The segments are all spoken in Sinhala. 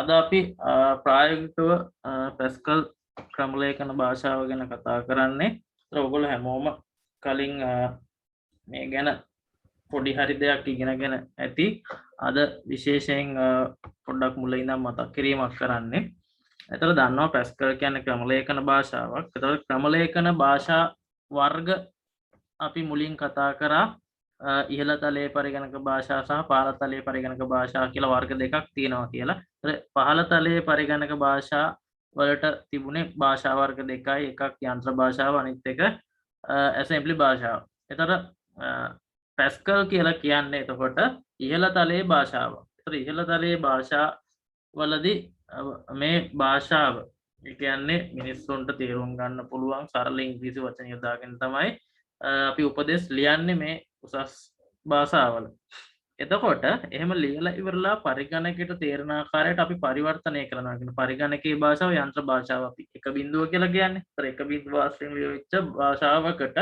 අද අපි ප්‍රායෝගිකව පැස්කල් ක්‍රමලේඛන භාෂාව ගැන කතා කරන්නේ. ඔයගොල්ලෝ හැමෝම කලින් මේ ගැන පොඩි හරි දෙයක් ඉගෙනගෙන ඇති. අද විශේෂයෙන් පොඩ්ඩක් මුල ඉඳන් මතක් කිරීමක් කරන්නේ. එතකොට දන්නවා පැස්කල් කියන්නේ ක්‍රමලේඛන භාෂාවක්. එතකොට ක්‍රමලේඛන භාෂා වර්ග අපි මුලින් කතා කරා. ඉහළ තලයේ පරිගණක භාෂා සහ පහළ තලයේ පරිගණක භාෂා කියලා වර්ග දෙකක් තියෙනවා කියලා. පහළ තලයේ පරිගණක භාෂා වලට තිබුණේ භාෂා වර්ග දෙකයි. එකක් යන්ත්‍ර භාෂාව, අනිත් එක ඇසෙම්බලි භාෂාව. එතකොට පැස්කල් කියලා කියන්නේ එතකොට ඉහළ තලයේ භාෂාව. එතකොට ඉහළ තලයේ භාෂා වලදී මේ භාෂාව කියන්නේ මිනිස්සුන්ට තේරුම් ගන්න පුළුවන් සරල ඉංග්‍රීසි වචන යොදාගෙන තමයි අපි උපදෙස් ලියන්නේ මේ උසස් භාෂාවල. එතකොට එහෙම ලියලා ඉවරලා පරිගණකයට තේරෙන ආකාරයට අපි පරිවර්තනය කරනවා. කියන පරිගණකයේ භාෂාව යන්ත්‍ර භාෂාව අපි එක බිඳුව කියලා කියන්නේ. ඒතර එක බිඳුව ආශ්‍රයෙන් ලියවිච්ච භාෂාවකට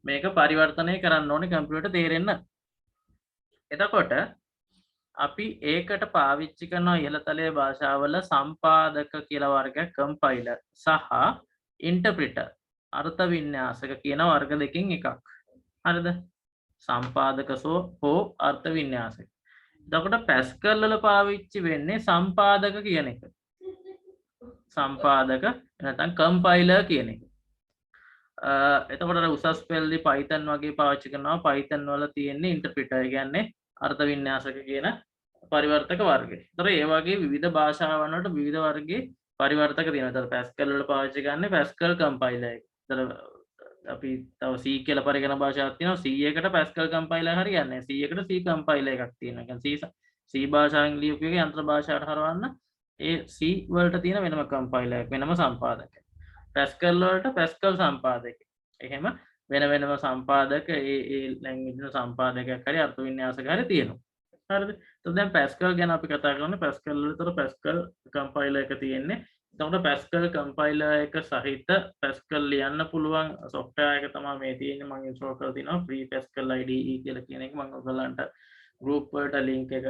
මේක පරිවර්තනය කරන්න ඕනේ කම්පියුටර් තේරෙන්න. එතකොට අපි ඒකට පාවිච්චි කරන ඉහළ තලයේ භාෂාවල සම්පාදක කියලා වර්ගයක්, කම්පයිලර් සහ ඉන්ටර්ප්‍රිටර් අර්ථ වින්‍යාසක කියන වර්ග දෙකකින් එකක්. හරිද? සම්පාදක හෝ අර්ථ වින්‍යාසක. එතකොට පැස්කල් වල පාවිච්චි වෙන්නේ සම්පාදක කියන එක. සම්පාදක නැත්නම් කම්පයිලර් කියන එක. එතකොට උසස් පෙළදී Python වගේ පාවිච්චි කරනවා. Python වල තියෙන්නේ ඉන්ටර්ප්‍රිටර් කියන්නේ අර්ථ වින්‍යාසක කියන පරිවර්තක වර්ගය. ඒතර ඒ වගේ විවිධ භාෂාවන් වලට විවිධ වර්ගයේ පරිවර්තක තියෙනවා. ඒතර පැස්කල් වල පාවිච්චි කරන්නේ පැස්කල් කම්පයිලර් එක. ඒතර අපි තව C කියලා පරිගණක භාෂාවක් තියෙනවා. C එකට පැස්කල් කම්පයිලර් හරියන්නේ නැහැ. C එකට C කම්පයිලර් එකක් තියෙනවා. කියන්නේ C භාෂාවෙන් ලියපු එක යන්ත්‍ර භාෂාවට හරවන්න ඒ C වලට තියෙන වෙනම කම්පයිලර් එකක්, වෙනම සම්පාදකයක්. පැස්කල් වලට පැස්කල් සම්පාදකයක්. එහෙම වෙන වෙනම සම්පාදක ඒ ලැන්ග්වේජ් සම්පාදකයක් හරි අර්ථ වින්‍යාසක හරි තියෙනවා. හරිද? එතකොට දැන් පැස්කල් ගැන අපි කතා කරන්නේ. පැස්කල් වල විතර පැස්කල් කම්පයිලර් එක තියෙන්නේ. එතකොට පැස්කල් කම්පයිලර් එක සහිත පැස්කල් ලියන්න පුළුවන් software එක තමයි මේ තියෙන්නේ. මම ඉන්ස්ටෝල් කරලා තිනවා free pascal IDE කියලා කියන එක. මම ඔයගලන්ට group වලට link එක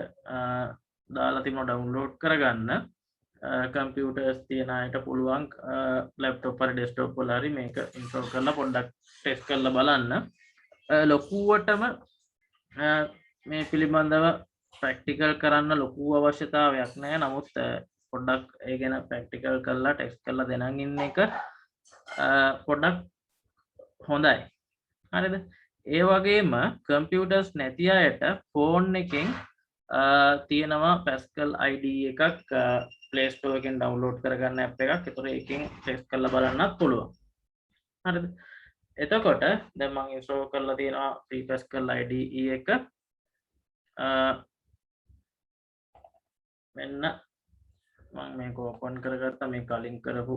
දාලා තිනවා download කරගන්න. කම්පියුටර්ස් තියන අයට පුළුවන් ලැප්ටොප් හරි ඩෙස්ක්ටොප් වල හරි මේක ඉන්ස්ටෝල් කරලා පොඩ්ඩක් ටෙස්ට් කරලා බලන්න. ලොකුවටම මේ පිළිබඳව ප්‍රැක්ටිකල් කරන්න ලොකු අවශ්‍යතාවයක් නැහැ. නමුත් පොඩ්ඩක් ඒ ගැන ප්‍රැක්ටිකල් කරලා ටෙස්ට් කරලා දෙනන් ඉන්න එක පොඩ්ඩක් හොඳයි. හරිද? ඒ වගේම කම්පියුටර්ස් නැති අයට ෆෝන් එකෙන් තියෙනවා පැස්කල් IDE එකක් Play Store එකෙන් ඩවුන්ලෝඩ් කරගන්න ඇප් එකක්. ඒතර ඒකෙන් ටෙස්ට් කරලා බලන්නත් පුළුවන්. හරිද? එතකොට දැන් මම ඉන්ස්ටෝල් කරලා තියෙනවා free pascal IDE එක. මෙන්න මම මේක ඕපන් කරගත්තා. මේ කලින් කරපු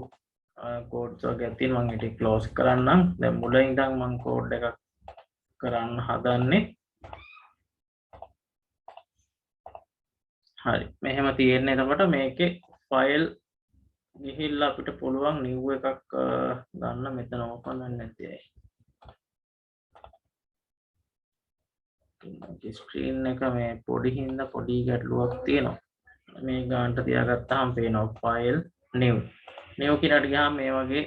කෝඩ්ස් වගේ තියෙනවා. මම ඒක ක්ලෝස් කරන්නම්. දැන් මුලින් ඉඳන් මම කෝඩ් එකක් කරන්න හදන්නේ. හරි. මෙහෙම තියෙන්නේ. එතකොට මේකේ ෆයිල් ගිහිල්ලා අපිට පුළුවන් new එකක් ගන්න. මෙතන ඕපන් වෙන්නේ නැති ඇයි? ස්ක්‍රීන් එක මේ පොඩි හින්දා පොඩි ගැටලුවක් තියෙනවා. මේ ගානට තියාගත්තාම පේනවා ෆයිල් new කියලාට ගියාම මේ වගේ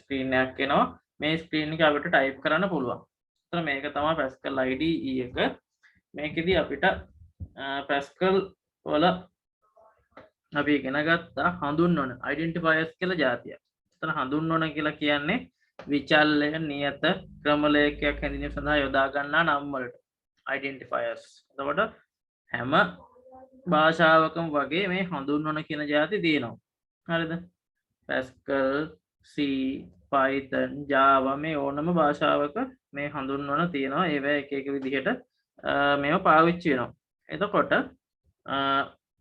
ස්ක්‍රීන් එකක් එනවා. මේ ස්ක්‍රීන් එක අපිට ටයිප් කරන්න පුළුවන්. එතන මේක තමයි Pascal IDE එක. මේකෙදි අපිට Pascal වල අපි ඉගෙන ගත්තා හඳුන්වන identifiers කියලා જાතියක්. එතන හඳුන්වන කියලා කියන්නේ විචල්‍ය, නියත, ක්‍රමලේඛයක් හැඳින්වීම සඳහා යොදා ගන්නා නම් වලට identifiers. එතකොට හැම භාෂාවකම වගේ මේ හඳුන්වන කියන જાති තියෙනවා. හරිද? Pascal, C, Python, Java මේ ඕනම භාෂාවක මේ හඳුන්වන තියෙනවා. ඒවා එක එක විදිහට මේවා පාවිච්චි වෙනවා. එතකොට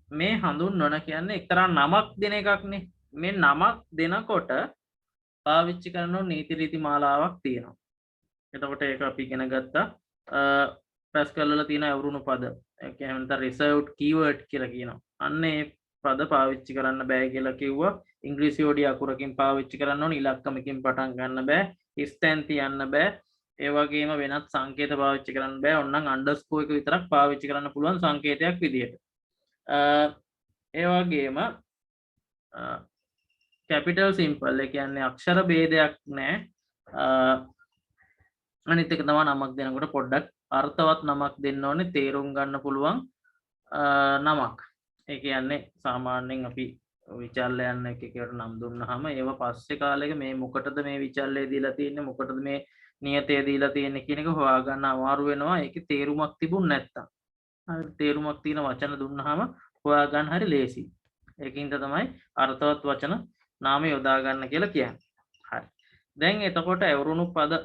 මේ හඳුන්වන කියන්නේ එක්තරා නමක් දෙන එකක්නේ. මේ නමක් දෙනකොට පාවිච්චි කරන නීති රීති මාලාවක් තියෙනවා. එතකොට ඒක අපි ඉගෙන ගත්තා. Pascal වල තියෙන අවුරුණු පද. ඒ කියන්නේ reserved keyword කියලා කියනවා. අන්න ඒ පද පාවිච්චි කරන්න බෑ කියලා කිව්වා. ඉංග්‍රීසි යෝඩි අකුරකින් පාවිච්චි කරන්න ඕන. ඉලක්කමකින් පටන් ගන්න බෑ. ස්තැන් තියන්න බෑ. ඒ වගේම වෙනත් සංකේත පාවිච්චි කරන්න බෑ. ඕනනම් අන්ඩර්ස්කෝර් එක විතරක් පාවිච්චි කරන්න පුළුවන් සංකේතයක් විදියට. ඒ වගේම කැපිටල් සිම්පල් ඒ කියන්නේ අක්ෂර ભેදයක් නැහැ. අනිත් එක තමයි නමක් දෙනකොට පොඩ්ඩක් අර්ථවත් නමක් දෙන්න ඕනේ තේරුම් ගන්න පුළුවන් නමක්. ඒ කියන්නේ සාමාන්‍යයෙන් අපි විචල්යන් එකකට නම් දුන්නාම ඒව පස්සේ කාලෙක මේ මොකටද මේ විචල්ලේ දීලා තියෙන්නේ මොකටද මේ නියතය දීලා තියෙන්නේ කියන එක හොයාගන්න අමාරු වෙනවා. ඒකේ තේරුමක් තිබුණ නැත්තම්. හරි තේරුමක් තියෙන වචන දුන්නාම හොයාගන්න හරි ලේසි. ඒකින්ද තමයි අර්ථවත් වචන නාම යොදා ගන්න කියලා කියන්නේ. හරි. දැන් එතකොට ඇවරුණු පද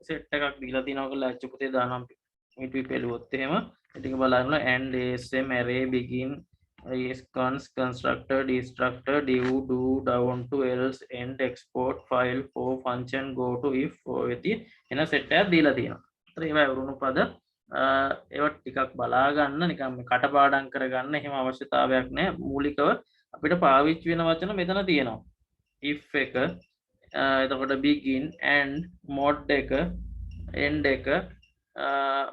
සෙට් එකක් දීලා තිනවා කියලා ඇච්චු පුතේ දානම් මිටි පෙළුවොත් එහෙම ටික බලන්න and asm array begin is constructor destructor div do down to else end export file for function go to if ඔයති එන සෙට් එකක් දීලා තියෙනවා. ඒතර ඒවා ඇවරුණු පද ඒවා ටිකක් බලා ගන්න නිකන් මේ කටපාඩම් කරගන්න එහෙම අවශ්‍යතාවයක් නැහැ. මූලිකව අපිට පාවිච්චි වෙන වචන මෙතන තියෙනවා. if එක එතකොට begin and mod එක end එක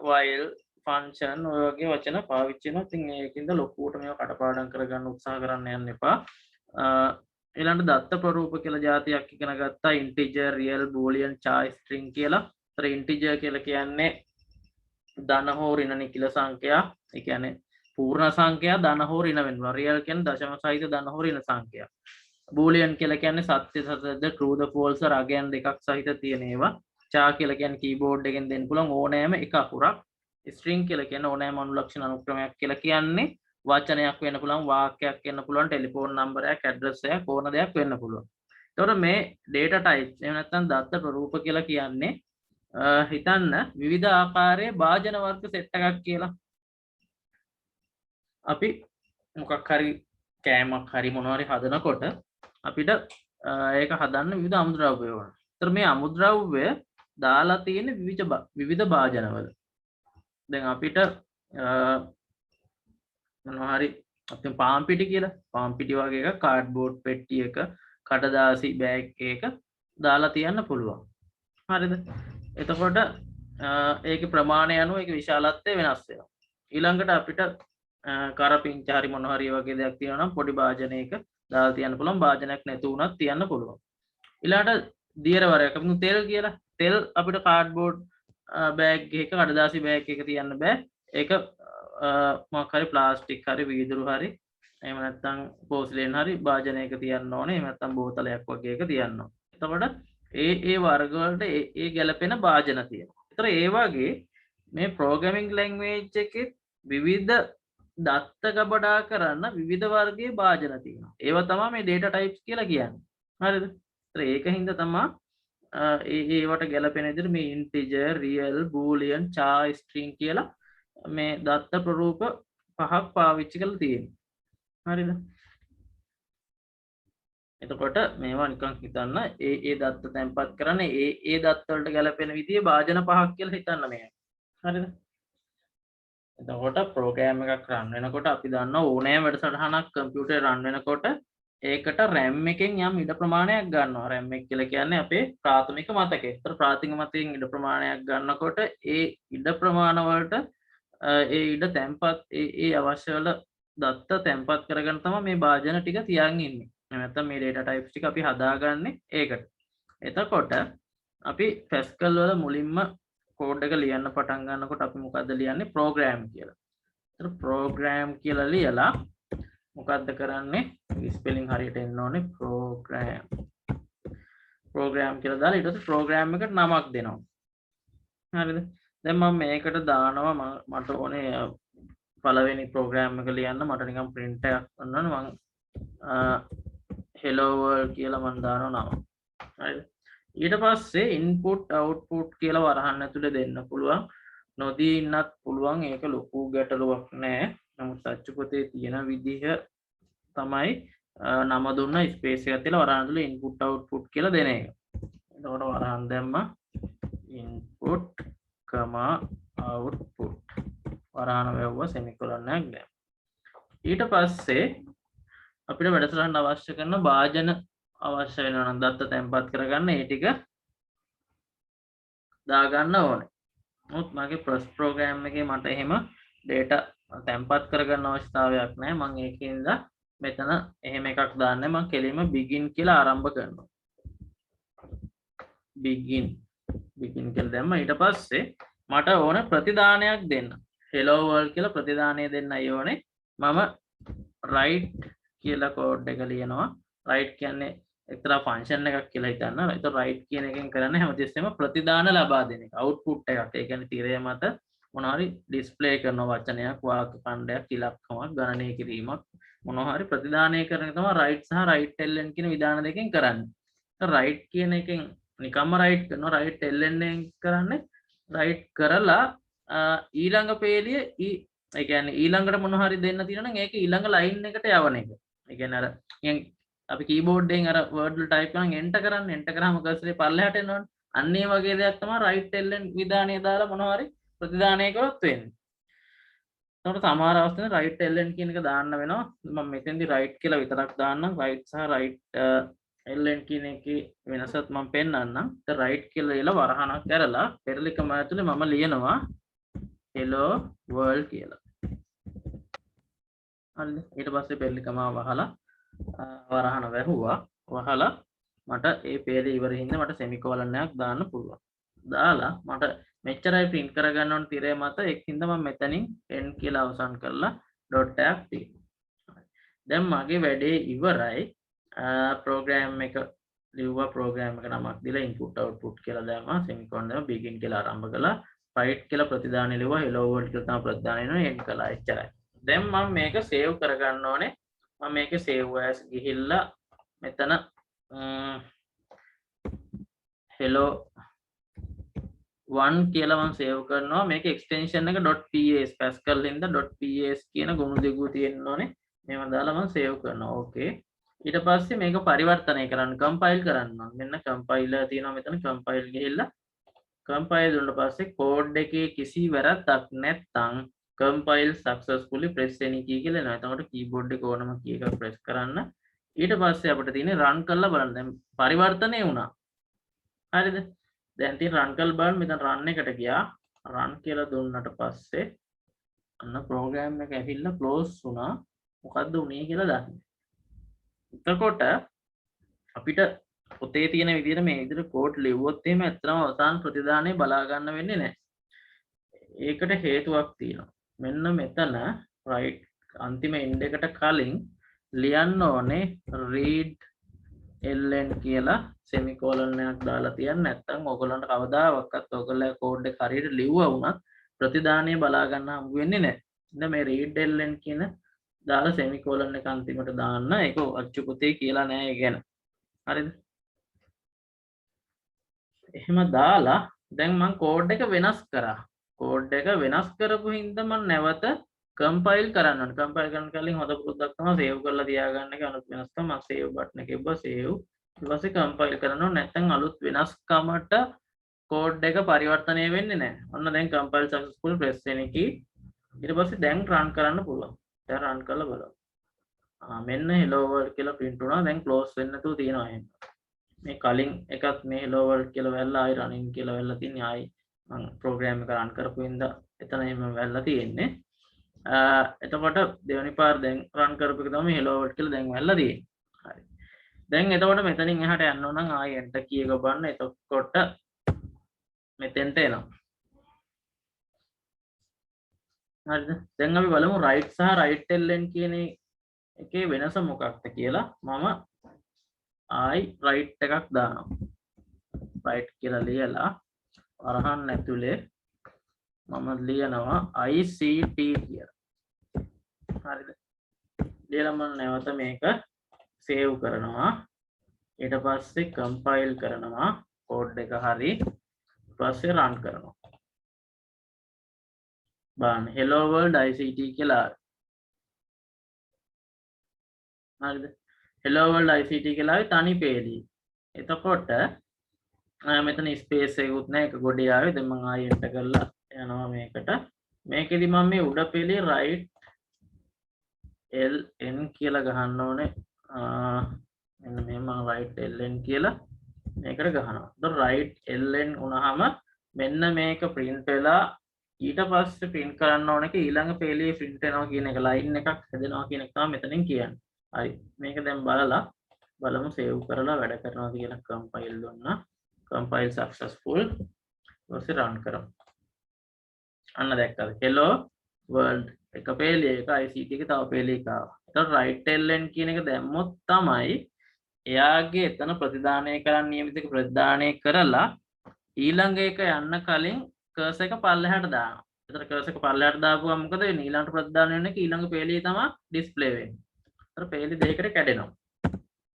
while function ඔය වගේ වචන පාවිච්චි වෙනවා. ඉතින් ඒකින්ද ලොකුවට මේවා කටපාඩම් කරගන්න උත්සාහ කරන්න යන්න එපා. ඊළඟ දත්ත ප්‍රරූප කියලා જાතියක් ඉගෙන ගත්තා. integer real boolean char string කියලා. ඒතර integer කියලා කියන්නේ ධන හෝ ඍණ නිකිල සංඛ්‍යා. ඒ කියන්නේ පූර්ණ සංඛ්‍යා ධන හෝ ඍණ වෙනවා. real කියන්නේ දශම සහිත ධන හෝ ඍණ සංඛ්‍යා. boolean කියලා කියන්නේ සත්‍ය සත්‍යද true the false රගයන් දෙකක් සහිත තියෙන ඒවා. char කියලා කියන්නේ keyboard එකෙන් දෙන්න පුළුවන් ඕනෑම එක අකුරක්. string කියලා කියන්නේ ඕනෑම අනුලක්ෂණ අනුක්‍රමයක් කියලා කියන්නේ වචනයක් වෙන්න පුළුවන් වාක්‍යයක් වෙන්න පුළුවන් ටෙලිෆෝන් නම්බරයක් ඇඩ්‍රස් එකක් ඕන දෙයක් වෙන්න පුළුවන්. ඒතකොට මේ data types එහෙම නැත්නම් දත්ත ප්‍රරූප කියලා කියන්නේ හිතන්න විවිධ ආකාරයේ භාජන වර්ග සෙට් එකක් කියලා. අපි මොකක් හරි කෑමක් හරි මොනවා හරි හදනකොට අපිට ඒක හදන්න විවිධ අමුද්‍රව්‍ය ඕන. ඒතර මේ අමුද්‍රව්‍ය දාලා තියෙන විවිධ භාජනවල. දැන් අපිට මොනවා හරි අපිට පාන් පිටි කියලා පාන් පිටි වගේ එකක් කාඩ්බෝඩ් පෙට්ටි එක කඩදාසි බෑග් එක දාලා තියන්න පුළුවන්. හරිද? එතකොට ඒකේ ප්‍රමාණය අනුව ඒකේ විශාලත්වය වෙනස් වෙනවා. ඊළඟට අපිට කරපිංච හරි මොනවා හරි වගේ දෙයක් තියෙනවා නම් පොඩි භාජනයක දාලා තියන්න පුළුවන්. භාජනයක් නැතු වුණත් තියන්න පුළුවන්. ඊළඟට දියර වරයක් අපි තෙල් කියලා තෙල් අපිට කාඩ්බෝඩ් බෑග් එකක කඩදාසි බෑග් එකක තියන්න බෑ. ඒක මොකක් හරි ප්ලාස්ටික් හරි වීදුරු හරි එහෙම නැත්නම් පෝසිලෙන් හරි භාජනයක තියන්න ඕනේ. එහෙම නැත්නම් බෝතලයක් වගේ එක තියන්න ඕනේ. එතකොට ඒ වර්ග වලට ඒ ගැලපෙන භාජන තියෙනවා. ඒතර ඒ වගේ මේ ප්‍රෝග්‍රෑමින් ලැන්ග්වේජ් එකේ විවිධ දත්ත ගබඩා කරන්න විවිධ වර්ගයේ භාජන තියෙනවා. ඒවා තමයි මේ data types කියලා කියන්නේ. හරිද? ඒතර ඒකින්ද තමයි ඒවට ගැලපෙන විදිහට මේ integer, real, boolean, char, string කියලා මේ දත්ත ප්‍රරූප පහක් පාවිච්චි කරලා තියෙනවා. හරිද? එතකොට මේවා නිකන් හිතන්න ඒ දත්ත තැන්පත් කරන්නේ ඒ දත්ත වලට ගැලපෙන විදිහේ භාජන පහක් කියලා හිතන්න මේ. හරිද? එතකොට ප්‍රෝග්‍රෑම් එකක් රන් වෙනකොට අපි දන්නවා ඕනෑම වැඩසටහනක් කම්පියුටරේ රන් වෙනකොට ඒකට RAM එකෙන් යම් ඉඩ ප්‍රමාණයක් ගන්නවා. RAM එක කියලා කියන්නේ අපේ ප්‍රාථමික මතකය. ඒතර ප්‍රාථමික මතකයෙන් ඉඩ ප්‍රමාණයක් ගන්නකොට ඒ ඉඩ ප්‍රමාණ වලට ඒ ඉඩ තැන්පත් ඒ අවශ්‍ය වල දත්ත තැන්පත් කරගෙන තමයි මේ භාජන ටික තියන් ඉන්නේ. නැත්නම් මේ data types ටික අපි හදාගන්නේ ඒකට. එතකොට අපි Pascal වල මුලින්ම කෝඩ් එක ලියන්න පටන් ගන්නකොට අපි මොකද්ද ලියන්නේ program කියලා. ඒතර program කියලා ලියලා මොකද්ද කරන්නේ? ස්පෙලිං හරියට එන්න ඕනේ program කියලා දාලා ඊට පස්සේ program එකට නමක් දෙනවා. හරිද? දැන් මම මේකට දානවා මට ඕනේ පළවෙනි program එක ලියන්න මට නිකන් print එකක් ගන්න ඕනේ මම hello world කියලා මම දානවා නම. හරිද? ඊට පස්සේ input output කියලා වරහන් ඇතුලේ දෙන්න පුළුවන්. නොදී ඉන්නත් පුළුවන්. ඒක ලොකු ගැටලුවක් නෑ. නමුත් අච්චු පොතේ තියෙන විදිහ තමයි නම දුන්න ස්පේස් එකක් තියලා වරහන් ඇතුලේ input output කියලා දෙන එක. එතකොට වරහන් දැම්ම input output වරහන වැවුවා semicolon එකක් දැම්ම. ඊට පස්සේ අපිට වැඩසටහන අවශ්‍ය කරන භාජන අවශ්‍ය වෙනවා නම් දත්ත තැන්පත් කරගන්න ඒ ටික දාගන්න ඕනේ. නමුත් මගේ ප්‍රොස් ප්‍රෝග්‍රෑම් එකේ මට එහෙම data තැම්පත් කරගන්න අවශ්‍යතාවයක් නැහැ. මම ඒකින්ද මෙතන එහෙම එකක් දාන්නේ. මම කෙලින්ම begin කියලා ආරම්භ කරනවා. begin කියලා දැම්ම. ඊට පස්සේ මට ඕන ප්‍රතිදානයක් දෙන්න. hello world කියලා ප්‍රතිදානය දෙන්නයි ඕනේ. මම write කියලා කෝඩ් එක ලියනවා. write කියන්නේ එක්තරා ෆන්ක්ෂන් එකක් කියලා හිතන්න. ඒතකොට write කියන එකෙන් කරන්නේ හැමතිස්සෙම ප්‍රතිදාන ලබා දෙන එක. output එකක්. ඒ කියන්නේ තිරය මත මොනවා හරි ඩිස්ප්ලේ කරන වචනයක්, වාක්‍ය ඛණ්ඩයක්, ඉලක්කමක් ගණනය කිරීමක් මොනවා හරි ප්‍රතිදානය කරන එක තමයි write සහ write ln කියන විධාන දෙකෙන් කරන්නේ. write කියන එකෙන් නිකම්ම write කරනවා. write ln එකෙන් කරන්නේ write කරලා ඊළඟ පේලිය ඒ කියන්නේ ඊළඟට මොනවා හරි දෙන්න තියෙනවා නම් ඒක ඊළඟ ලයින් එකට යවන එක. ඒ කියන්නේ අර අපි කීබෝඩ් එකෙන් අර වර්ඩ් වල ටයිප් කරන එන්ටර් කරන්නේ එන්ටර් කරාම කර්සරේ පල්ලෙහාට එනවනේ. අන්න ඒ වගේ දෙයක් තමයි write ln විධානය දාලා මොනවා හරි ප්‍රතිදානය කරොත් වෙන්නේ. එතකොට සමහර අවස්ථාවල write ln කියන එක දාන්න වෙනවා. මම මෙතෙන්දි write කියලා විතරක් දාන්නම්. write සහ write ln කියන එකේ වෙනසත් මම පෙන්නන්නම්. ඒ write කියලා ලියලා වරහණක් කරලා පෙරලිකම ඇතුලේ මම ලියනවා hello world කියලා. හරිද? ඊට පස්සේ පෙරලිකම වහලා වරහණ වැහුවා. වහලා මට ඒ පේජ් ඉවර හින්දා මට semicolon එකක් දාන්න පුළුවන්. දාලා මට මෙච්චරයි print කරගන්න ඕන තිරය මත ඒකින්ද මම මෙතනින් end කියලා අවසන් කරලා dot එකක් තියෙනවා. දැන් මගේ වැඩේ ඉවරයි. program එක ලිව්වා. program එක නමක් දීලා input output කියලා දැම්මා. semicolon දැම්මා. begin කියලා ආරම්භ කළා. write කියලා ප්‍රතිදානය ලිව්වා. hello world කියලා තමයි ප්‍රතිදානය එනවා. end කළා. එච්චරයි. දැන් මම මේක save කරගන්න ඕනේ. මම මේක save as ගිහිල්ලා මෙතන hello 1 කියලා මම save කරනවා. මේක extension එක .ps pascal හින්දා .ps කියන ගුණ දෙකුව තියෙන්න ඕනේ. මේව දාලා මම save කරනවා. okay. ඊට පස්සේ මේක පරිවර්තනය කරන්න compile කරන්න ඕනේ. මෙන්න compiler තියෙනවා මෙතන. compile ගිහිල්ලා compile දුන්නා පස්සේ code එකේ කිසි වැරද්දක් නැත්නම් compile successfully press any key කියලා එනවා. එතකොට keyboard එක ඕනම key එකක් press කරන්න. ඊට පස්සේ අපිට තියෙන්නේ run කරලා බලන්න. දැන් පරිවර්තනය වුණා. හරිද? දැන් තියෙන run කරලා බලන්න. මෙතන run එකට ගියා. run කියලා දුන්නට පස්සේ අන්න program එක ඇවිල්ලා close වුණා. මොකද්ද උනේ කියලා දන්නේ. එතකොට අපිට පොතේ තියෙන විදිහට මේ විදිහට කෝඩ් ලිව්වොත් එහෙම ඇත්තම අවසාන ප්‍රතිදානය බලා ගන්න වෙන්නේ නැහැ. ඒකට හේතුවක් තියෙනවා. මෙන්න මෙතන right අන්තිම end එකට කලින් ලියන්න ඕනේ read ln කියලා semicolon එකක් දාලා තියන්න. නැත්නම් ඔයගොල්ලන්ට කවදාවත් ඔයගොල්ලෝ කෝඩ් එක හරියට ලිව්වා වුණත් ප්‍රතිදානය බලා ගන්න හම්බ වෙන්නේ නැහැ. ඉතින් මේ read ln කියන දාලා semicolon එක අන්තිමට දාන්න. ඒක අච්චු පොතේ කියලා නෑ ඒ ගැන. හරිද? එහෙම දාලා දැන් මම කෝඩ් එක වෙනස් කරා. කෝඩ් එක වෙනස් කරපු හින්දා මම නැවත කම්පයිල් කරන්න ඕනේ. කම්පයිල් කරන කලින් හොඳ පුරුද්දක් තමයි සේව් කරලා තියාගන්න එක. අලුත් වෙනස්කම් මම සේව් බටන් එක එබ්බා සේව්. ඊට පස්සේ කම්පයිල් කරනවා. නැත්නම් අලුත් වෙනස්කමට කෝඩ් එක පරිවර්තනය වෙන්නේ නැහැ. ඔන්න දැන් compile successful press any key. ඊට පස්සේ දැන් run කරන්න පුළුවන්. දැන් run කරලා බලමු. මෙන්න hello world කියලා print වුණා. දැන් close වෙන්න නැතුව තියෙනවා එහෙනම්. මේ කලින් එකත් මේ hello world කියලා වැල්ලා ආයි running කියලා වැල්ලා තින්නේ. ආයි මම program එක run කරපු ඉඳලා එතන එහෙම වැල්ලා තියෙන්නේ. එතකොට දෙවෙනි පාර දැන් run කරපු එක තමයි hello world කියලා දැන් වැල්ලා තියෙන්නේ. හරි. දැන් එතකොට මෙතනින් එහාට යන්න ඕන නම් ආයි enter key එක බලන්න. එතකොට මෙතෙන්ට එනවා. හරිද? දැන් අපි බලමු right සහ right ln කියන එකේ වෙනස මොකක්ද කියලා. මම ආයි right එකක් දානවා. right කියලා ලියලා වරහන් ඇතුලේ මම ලියනවා ICT කියලා. හරිද? ලියලා මම නැවත මේක save කරනවා. ඊට පස්සේ compile කරනවා. code එක හරි. ඊට පස්සේ run කරනවා. බලන්න hello world ICT කියලා. හරිද? hello world ICT කියලා තනි පේලි. එතකොට මෙතන ස්පේස් එකකුත් නැහැ. ඒක ගොඩේ ආවේ. දැන් මම ආයෙ enter කරලා යනවා මේකට. මේකෙදි මම මේ උඩ පෙළේ right ln කියලා ගහන්න ඕනේ. මෙන්න මේ මම right ln කියලා මේකට ගහනවා. right ln වුණාම මෙන්න මේක print වෙලා ඊට පස්සේ print කරන්න ඕන එක ඊළඟ පේලියේ print වෙනවා කියන එක line එකක් හැදෙනවා කියන එක තමයි මෙතනින් කියන්නේ. හරි. මේක දැන් බලමු save කරලා වැඩ කරනවාද කියලා compile දුන්නා. compile successful. ඊපස්සේ run කරමු. අන්න දැක්කද? hello world එක පේලියක ICT එකේ තව පේලියක ආවා. එතකොට right ln කියන එක දැම්මොත් තමයි එයාගේ එතන ප්‍රතිදානය කරන්න නියමිත එක ප්‍රතිදානය කරලා ඊළඟ එක යන්න කලින් cursor එක පල්ලෙහාට දානවා. එතකොට cursor එක පල්ලෙහාට දාපුවම මොකද වෙන්නේ? ඊළඟට ප්‍රතිදානය වෙන එක ඊළඟ පේලියේ තමයි display වෙන්නේ. එතකොට පේලි දෙකකට කැඩෙනවා.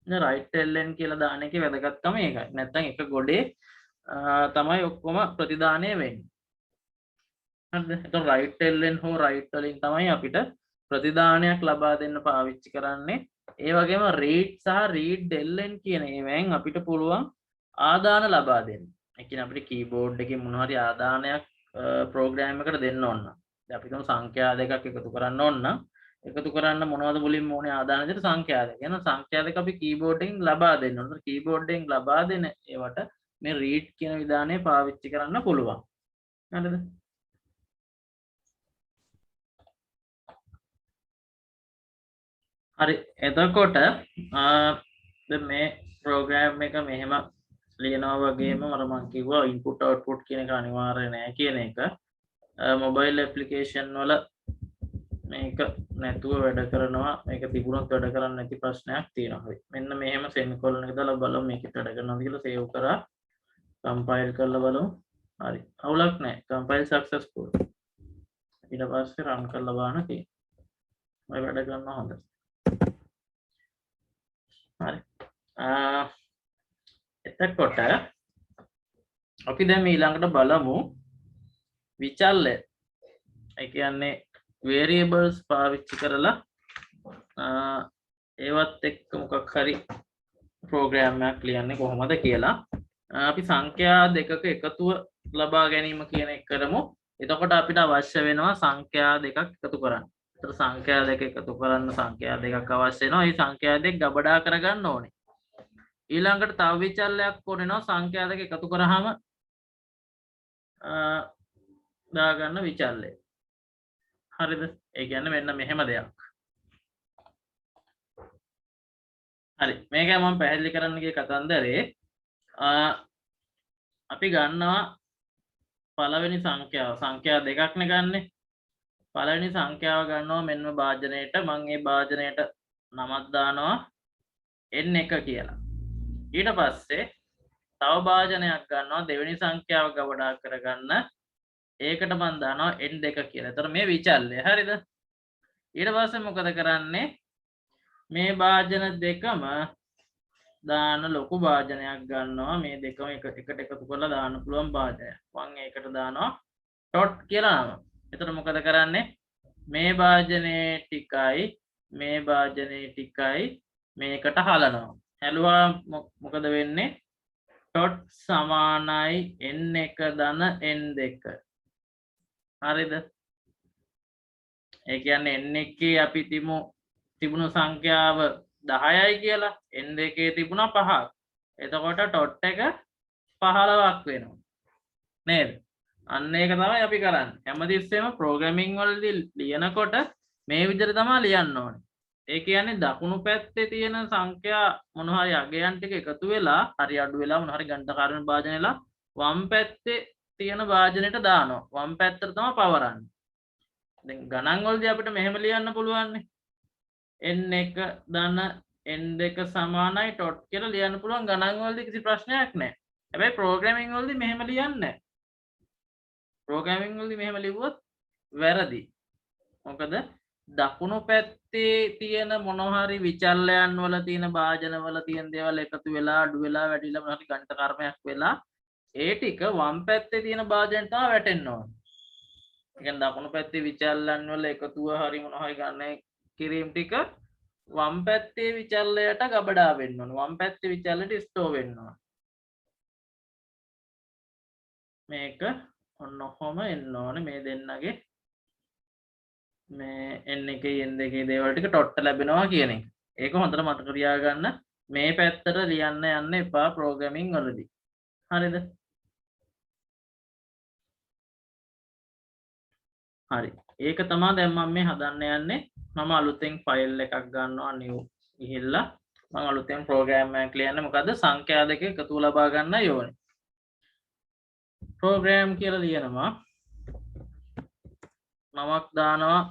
ඉතින් right ln කියලා දාන එකේ වැදගත්කම ඒකයි. නැත්නම් එක ගොඩේ තමයි ඔක්කොම ප්‍රතිදානය වෙන්නේ. හරිද? එතකොට right ln හෝ right වලින් තමයි අපිට ප්‍රතිදානයක් ලබා දෙන්න පාවිච්චි කරන්නේ. ඒ වගේම read සහ read ln කියන ඒවායින් අපිට පුළුවන් ආදාන ලබා දෙන්න. ඒ කියන්නේ අපිට keyboard එකකින් මොන හරි ආදානයක් program එකට දෙන්න ඕන නම්. දැන් අපි හිතමු සංඛ්‍යා දෙකක් එකතු කරන්න ඕන නම් එකතු කරන්න මොනවද මුලින්ම ඕනේ ආදාන විදිහට සංඛ්‍යා දෙක. එහෙනම් සංඛ්‍යා දෙක අපි keyboard එකෙන් ලබා දෙන්න ඕන. keyboard එකෙන් ලබා දෙන ඒවට මේ read කියන විධානය පාවිච්චි කරන්න පුළුවන්. හරිද? හරි එතකොට දැන් මේ ප්‍රෝග්‍රෑම් එක මෙහෙම ලියනවා වගේම මම කිව්වා ඉන්පුට් අවුට්පුට් කියන එක අනිවාර්ය නෑ කියන එක මොබයිල් ඇප්ලිකේෂන් වල මේක නැතුව වැඩ කරනවා මේක තිබුණොත් වැඩ කරන්නේ නැති ප්‍රශ්නයක් තියෙනවා හරි මෙන්න මෙහෙම සෙමිකොලන් එක දාලා බලමු මේකත් වැඩ කරනවද කියලා සේව් කරා කම්පයිල් කරලා බලමු හරි අවුලක් නෑ කම්පයිල් සක්සස්ෆුල් ඊට පස්සේ රන් කරලා බලන්න තියෙනවා මම වැඩ කරනවා හොඳට හරි එතකොට අපි දැන් ඊළඟට බලමු විචල්ය ඒ කියන්නේ variables පාවිච්චි කරලා ඒවත් එක්ක මොකක් හරි program එකක් ලියන්නේ කොහොමද කියලා අපි සංඛ්‍යා දෙකක එකතුව ලබා ගැනීම කියන එක කරමු එතකොට අපිට අවශ්‍ය වෙනවා සංඛ්‍යා දෙකක් එකතු කරන්න. ඒතර සංඛ්‍යා දෙක එකතු කරන්න සංඛ්‍යා දෙකක් අවශ්‍ය වෙනවා. මේ සංඛ්‍යා දෙක ගබඩා කරගන්න ඕනේ. ඊළඟට තව විචල්යක් ඕනෙනවා සංඛ්‍යා දෙක එකතු කරාම දාගන්න විචල්ය. හරිද? ඒ කියන්නේ මෙන්න මෙහෙම දෙයක්. හරි. මේකයි මම පැහැදිලි කරන්න ගිය කතන්දරේ. අපි ගන්නවා පළවෙනි සංඛ්‍යාව දෙකක්නේ ගන්නෙ. පළවෙනි සංඛ්‍යාව ගන්නවා මෙන්න භාජනයේට මම මේ භාජනයේට නමක් දානවා n1 කියලා. ඊට පස්සේ තව භාජනයක් ගන්නවා දෙවෙනි සංඛ්‍යාව ගබඩා කරගන්න. ඒකට මම දානවා n2 කියලා. එතකොට මේ විචල්ය. හරිද? ඊට පස්සේ මොකද කරන්නේ? මේ භාජන දෙකම දාන ලොකු භාජනයක් ගන්නවා. මේ දෙකම එකට එකතු කරලා දාන්න පුළුවන් භාජනයක්. මම ඒකට දානවා ඩොට් කියලා නම. එතකොට මොකද කරන්නේ? මේ භාජනයේ ටිකයි මේ භාජනයේ ටිකයි මේකට හලනවා. හැලුවා මොකද වෙන්නේ? ඩොට් සමානයි n1 ධන n2. හරිද? ඒ කියන්නේ n1 අපි තිබුණු සංඛ්‍යාව 10යි කියලා n2 තිබුණා 5ක්. එතකොට ඩොට් එක 15ක් වෙනවා. නේද? අන්න ඒක තමයි අපි කරන්නේ. හැමතිස්සෙම ප්‍රෝග්‍රෑමින් වලදී ලියනකොට මේ විදිහට තමයි ලියන්න ඕනේ. ඒ කියන්නේ දකුණු පැත්තේ තියෙන සංඛ්‍යා මොන හරි අගයන් ටික එකතු වෙලා හරි අඩු වෙලා මොන හරි ගණිතකාරණ භාජනයලා වම් පැත්තේ තියෙන භාජනයට දානවා. වම් පැත්තට තමයි පවරන්නේ. දැන් ගණන් වලදී අපිට මෙහෙම ලියන්න පුළුවන් නේ. n1 ධන n2 සමානයි ඩොට් කියලා ලියන්න පුළුවන් ගණන් වලදී කිසි ප්‍රශ්නයක් නැහැ. හැබැයි ප්‍රෝග්‍රෑමින් වලදී මෙහෙම ලියන්නේ නැහැ. ප්‍රෝග්‍රෑමින් වලදී මෙහෙම ලිව්වොත් වැරදි. මොකද දකුණු පැත්තේ තියෙන මොන හරි විචල්යන් වල තියෙන භාජන වල තියෙන දේවල් එකතු වෙලා අඩු වෙලා වැඩිලා මොන හරි ගණිත කර්මයක් වෙලා ඒ ටික වම් පැත්තේ තියෙන භාජනට තමයි වැටෙන්න ඕනේ. ඒ කියන්නේ දකුණු පැත්තේ විචල්යන් වල එකතුව හරි මොන හරි ගන්න කිරීම ටික වම් පැත්තේ විචල්යයට ගබඩා වෙන්න ඕනේ. වම් පැත්තේ විචල්යට ස්ටෝර් වෙන්න ඕනේ. මේක ඔන්න ඔහොම එන්න ඕනේ මේ දෙන්නගේ මේ n1 n2 දේවල් ටික ඩොට් ලැබෙනවා කියන එක. ඒක හොඳට මතක තියාගන්න. මේ පැත්තට ලියන්න යන්න එපා ප්‍රෝග්‍රෑමින් වලදී. හරිද? හරි ඒක තමයි දැන් මම මේ හදන්න යන්නේ මම අලුතෙන් ෆයිල් එකක් ගන්නවා new ගිහිල්ලා මම අලුතෙන් ප්‍රෝග්‍රෑම් එකක් ලියන්නේ මොකද්ද සංඛ්‍යා දෙක එකතු ලබා ගන්න ඕනේ ප්‍රෝග්‍රෑම් කියලා ලියනවා නමක් දානවා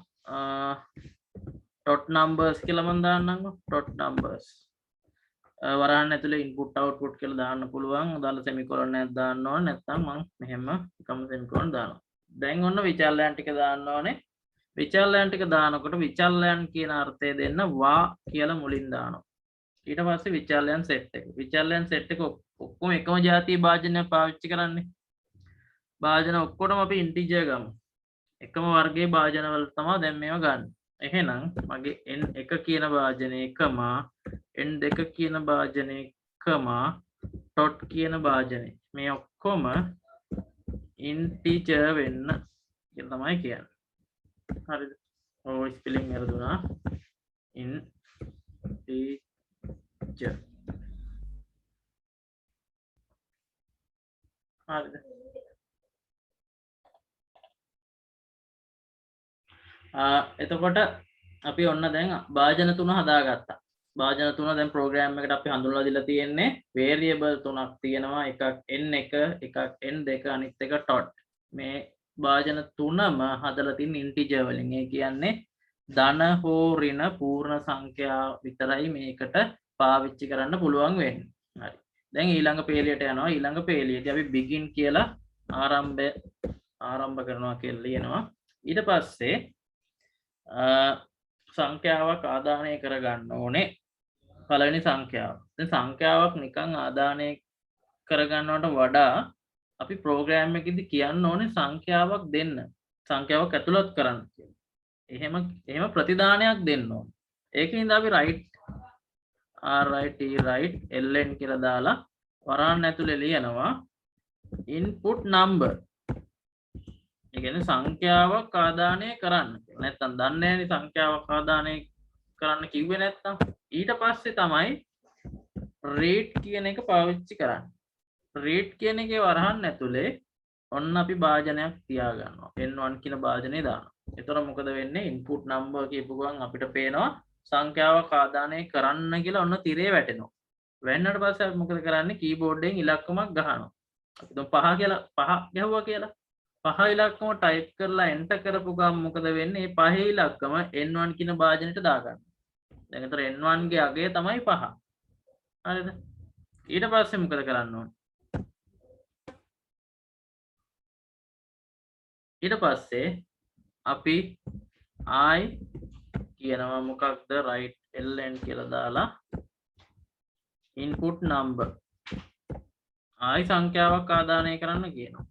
dot numbers කියලා මම දාන්නම්කෝ dot numbers වරහන් ඇතුලේ input output කියලා දාන්න පුළුවන් දාලා semicolon එකක් දාන්න ඕනේ නැත්නම් මම මෙහෙම එකම semicolon දානවා දැන් ඔන්න විචල්යන් ටික දාන්න ඕනේ විචල්යන් ටික දානකොට විචල්යන් කියන අර්ථය දෙන්න වා කියලා මුලින් දානවා ඊට පස්සේ විචල්යන් set එක ඔක්කොම එකම જાතිය භාජනය පාවිච්චි කරන්නේ භාජන ඔක්කොටම අපි ඉන්ටිජර් ගමු එකම වර්ගයේ භාජන වල තමයි දැන් මේව ගන්න. එහෙනම් මගේ n1 කියන භාජනයකම n2 කියන භාජනයකම dot කියන භාජනය මේ ඔක්කොම ඉන්ටිජර් වෙන්න කියලා තමයි කියන්නේ. හරිද? ඔය ස්පෙලිං වැරදුනා. ඉන්ටිජර්. හරිද? එතකොට අපි ඔන්න දැන් භාජන තුන හදාගත්තා. භාජන තුන දැන් ප්‍රෝග්‍රෑම් එකට අපි හඳුන්වලා දීලා තියෙන්නේ වේරියබල් තුනක් තියෙනවා. එකක් n1, එකක් n2, අනිත් එක dot. මේ භාජන තුනම හදලා තියෙන ඉන්ටිජර් වලින්. ඒ කියන්නේ ධන හෝ ඍණ පූර්ණ සංඛ්‍යා විතරයි මේකට පාවිච්චි කරන්න පුළුවන් වෙන්නේ. හරි. දැන් ඊළඟ පේලියට යනවා. ඊළඟ පේලියේදී අපි begin කියලා ආරම්භ කරනවා කියලා ලියනවා. ඊට පස්සේ සංඛ්‍යාවක් ආදානය කරගන්න ඕනේ පළවෙනි සංඛ්‍යාව. දැන් සංඛ්‍යාවක් නිකන් ආදානය කරගන්නවට වඩා අපි ප්‍රෝග්‍රෑම් එකේදී කියන්න ඕනේ සංඛ්‍යාවක් දෙන්න. සංඛ්‍යාවක් ඇතුළත් කරන්න කියලා. එහෙම ප්‍රතිදානයක් දෙන්න ඕනේ. ඒකින්ද අපි write ln කියලා දාලා වරහන් ඇතුලේ ලියනවා input number. ඒ කියන්නේ සංඛ්‍යාවක් ආදානය කරන්න. නැත්තම් දන්නේ නැති සංඛ්‍යාවක් ආදානය කරන්න කිව්වේ නැත්තම් ඊට පස්සේ තමයි read කියන එක පාවිච්චි කරන්නේ. read කියන එකේ වරහන් ඇතුලේ ඔන්න අපි භාජනයක් තියා ගන්නවා. n1 කියන භාජනය දානවා. එතකොට මොකද වෙන්නේ? input number කියපු ගමන් අපිට පේනවා සංඛ්‍යාවක් ආදානය කරන්න කියලා ඔන්න තිරේ වැටෙනවා. වැන්නට පස්සේ අපි මොකද කරන්නේ? keyboard එකෙන් ඉලක්කමක් ගහනවා. අපි දැන් 5 කියලා 5 ගැහුවා කියලා 5 ඉලක්කම ටයිප් කරලා එන්ටර් කරපු ගමන් මොකද වෙන්නේ? මේ 5 ඉලක්කම n1 කියන භාජනෙට දාගන්න. දැන් ඒතර n1 ගේ අගය තමයි 5. හරිද? ඊට පස්සේ මොකද කරන්න ඕනේ? ඊට පස්සේ අපි I කියනවා මොකක්ද? write ln කියලා දාලා input number I සංඛ්‍යාවක් ආදානය කරන්න කියනවා.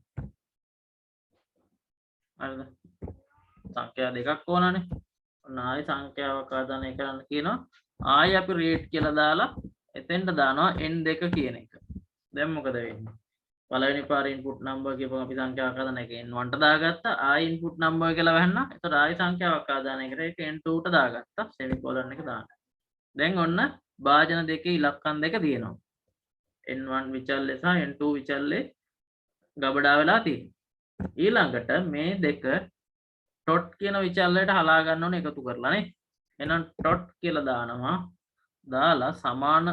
හරිද? සංඛ්‍යා දෙකක් ඕනනේ. ඔන්න ආයි සංඛ්‍යාවක් ආදානය කරන්න කියනවා. ආයි අපි rate කියලා දාලා එතෙන්ට දානවා n2 කියන එක. දැන් මොකද වෙන්නේ? පළවෙනි පාර input number කියපුවම අපි සංඛ්‍යාවක් ආදානය කරේ n1ට දාගත්තා. ආයි input number කියලා වැහන්නා. එතකොට ආයි සංඛ්‍යාවක් ආදානය කරේ ඒක n2ට දාගත්තා. semicolon එක දාන්න. දැන් ඔන්න භාජන දෙකේ ඉලක්කම් දෙක තියෙනවා. n1 විචල්්‍ය සහ n2 විචල්්‍ය ගබඩා වෙලා තියෙනවා. ඊළඟට මේ දෙක dot කියන විචල්‍යයට හලා ගන්න ඕනේ එකතු කරලා නේ. එහෙනම් dot කියලා දානවා. දාලා සමාන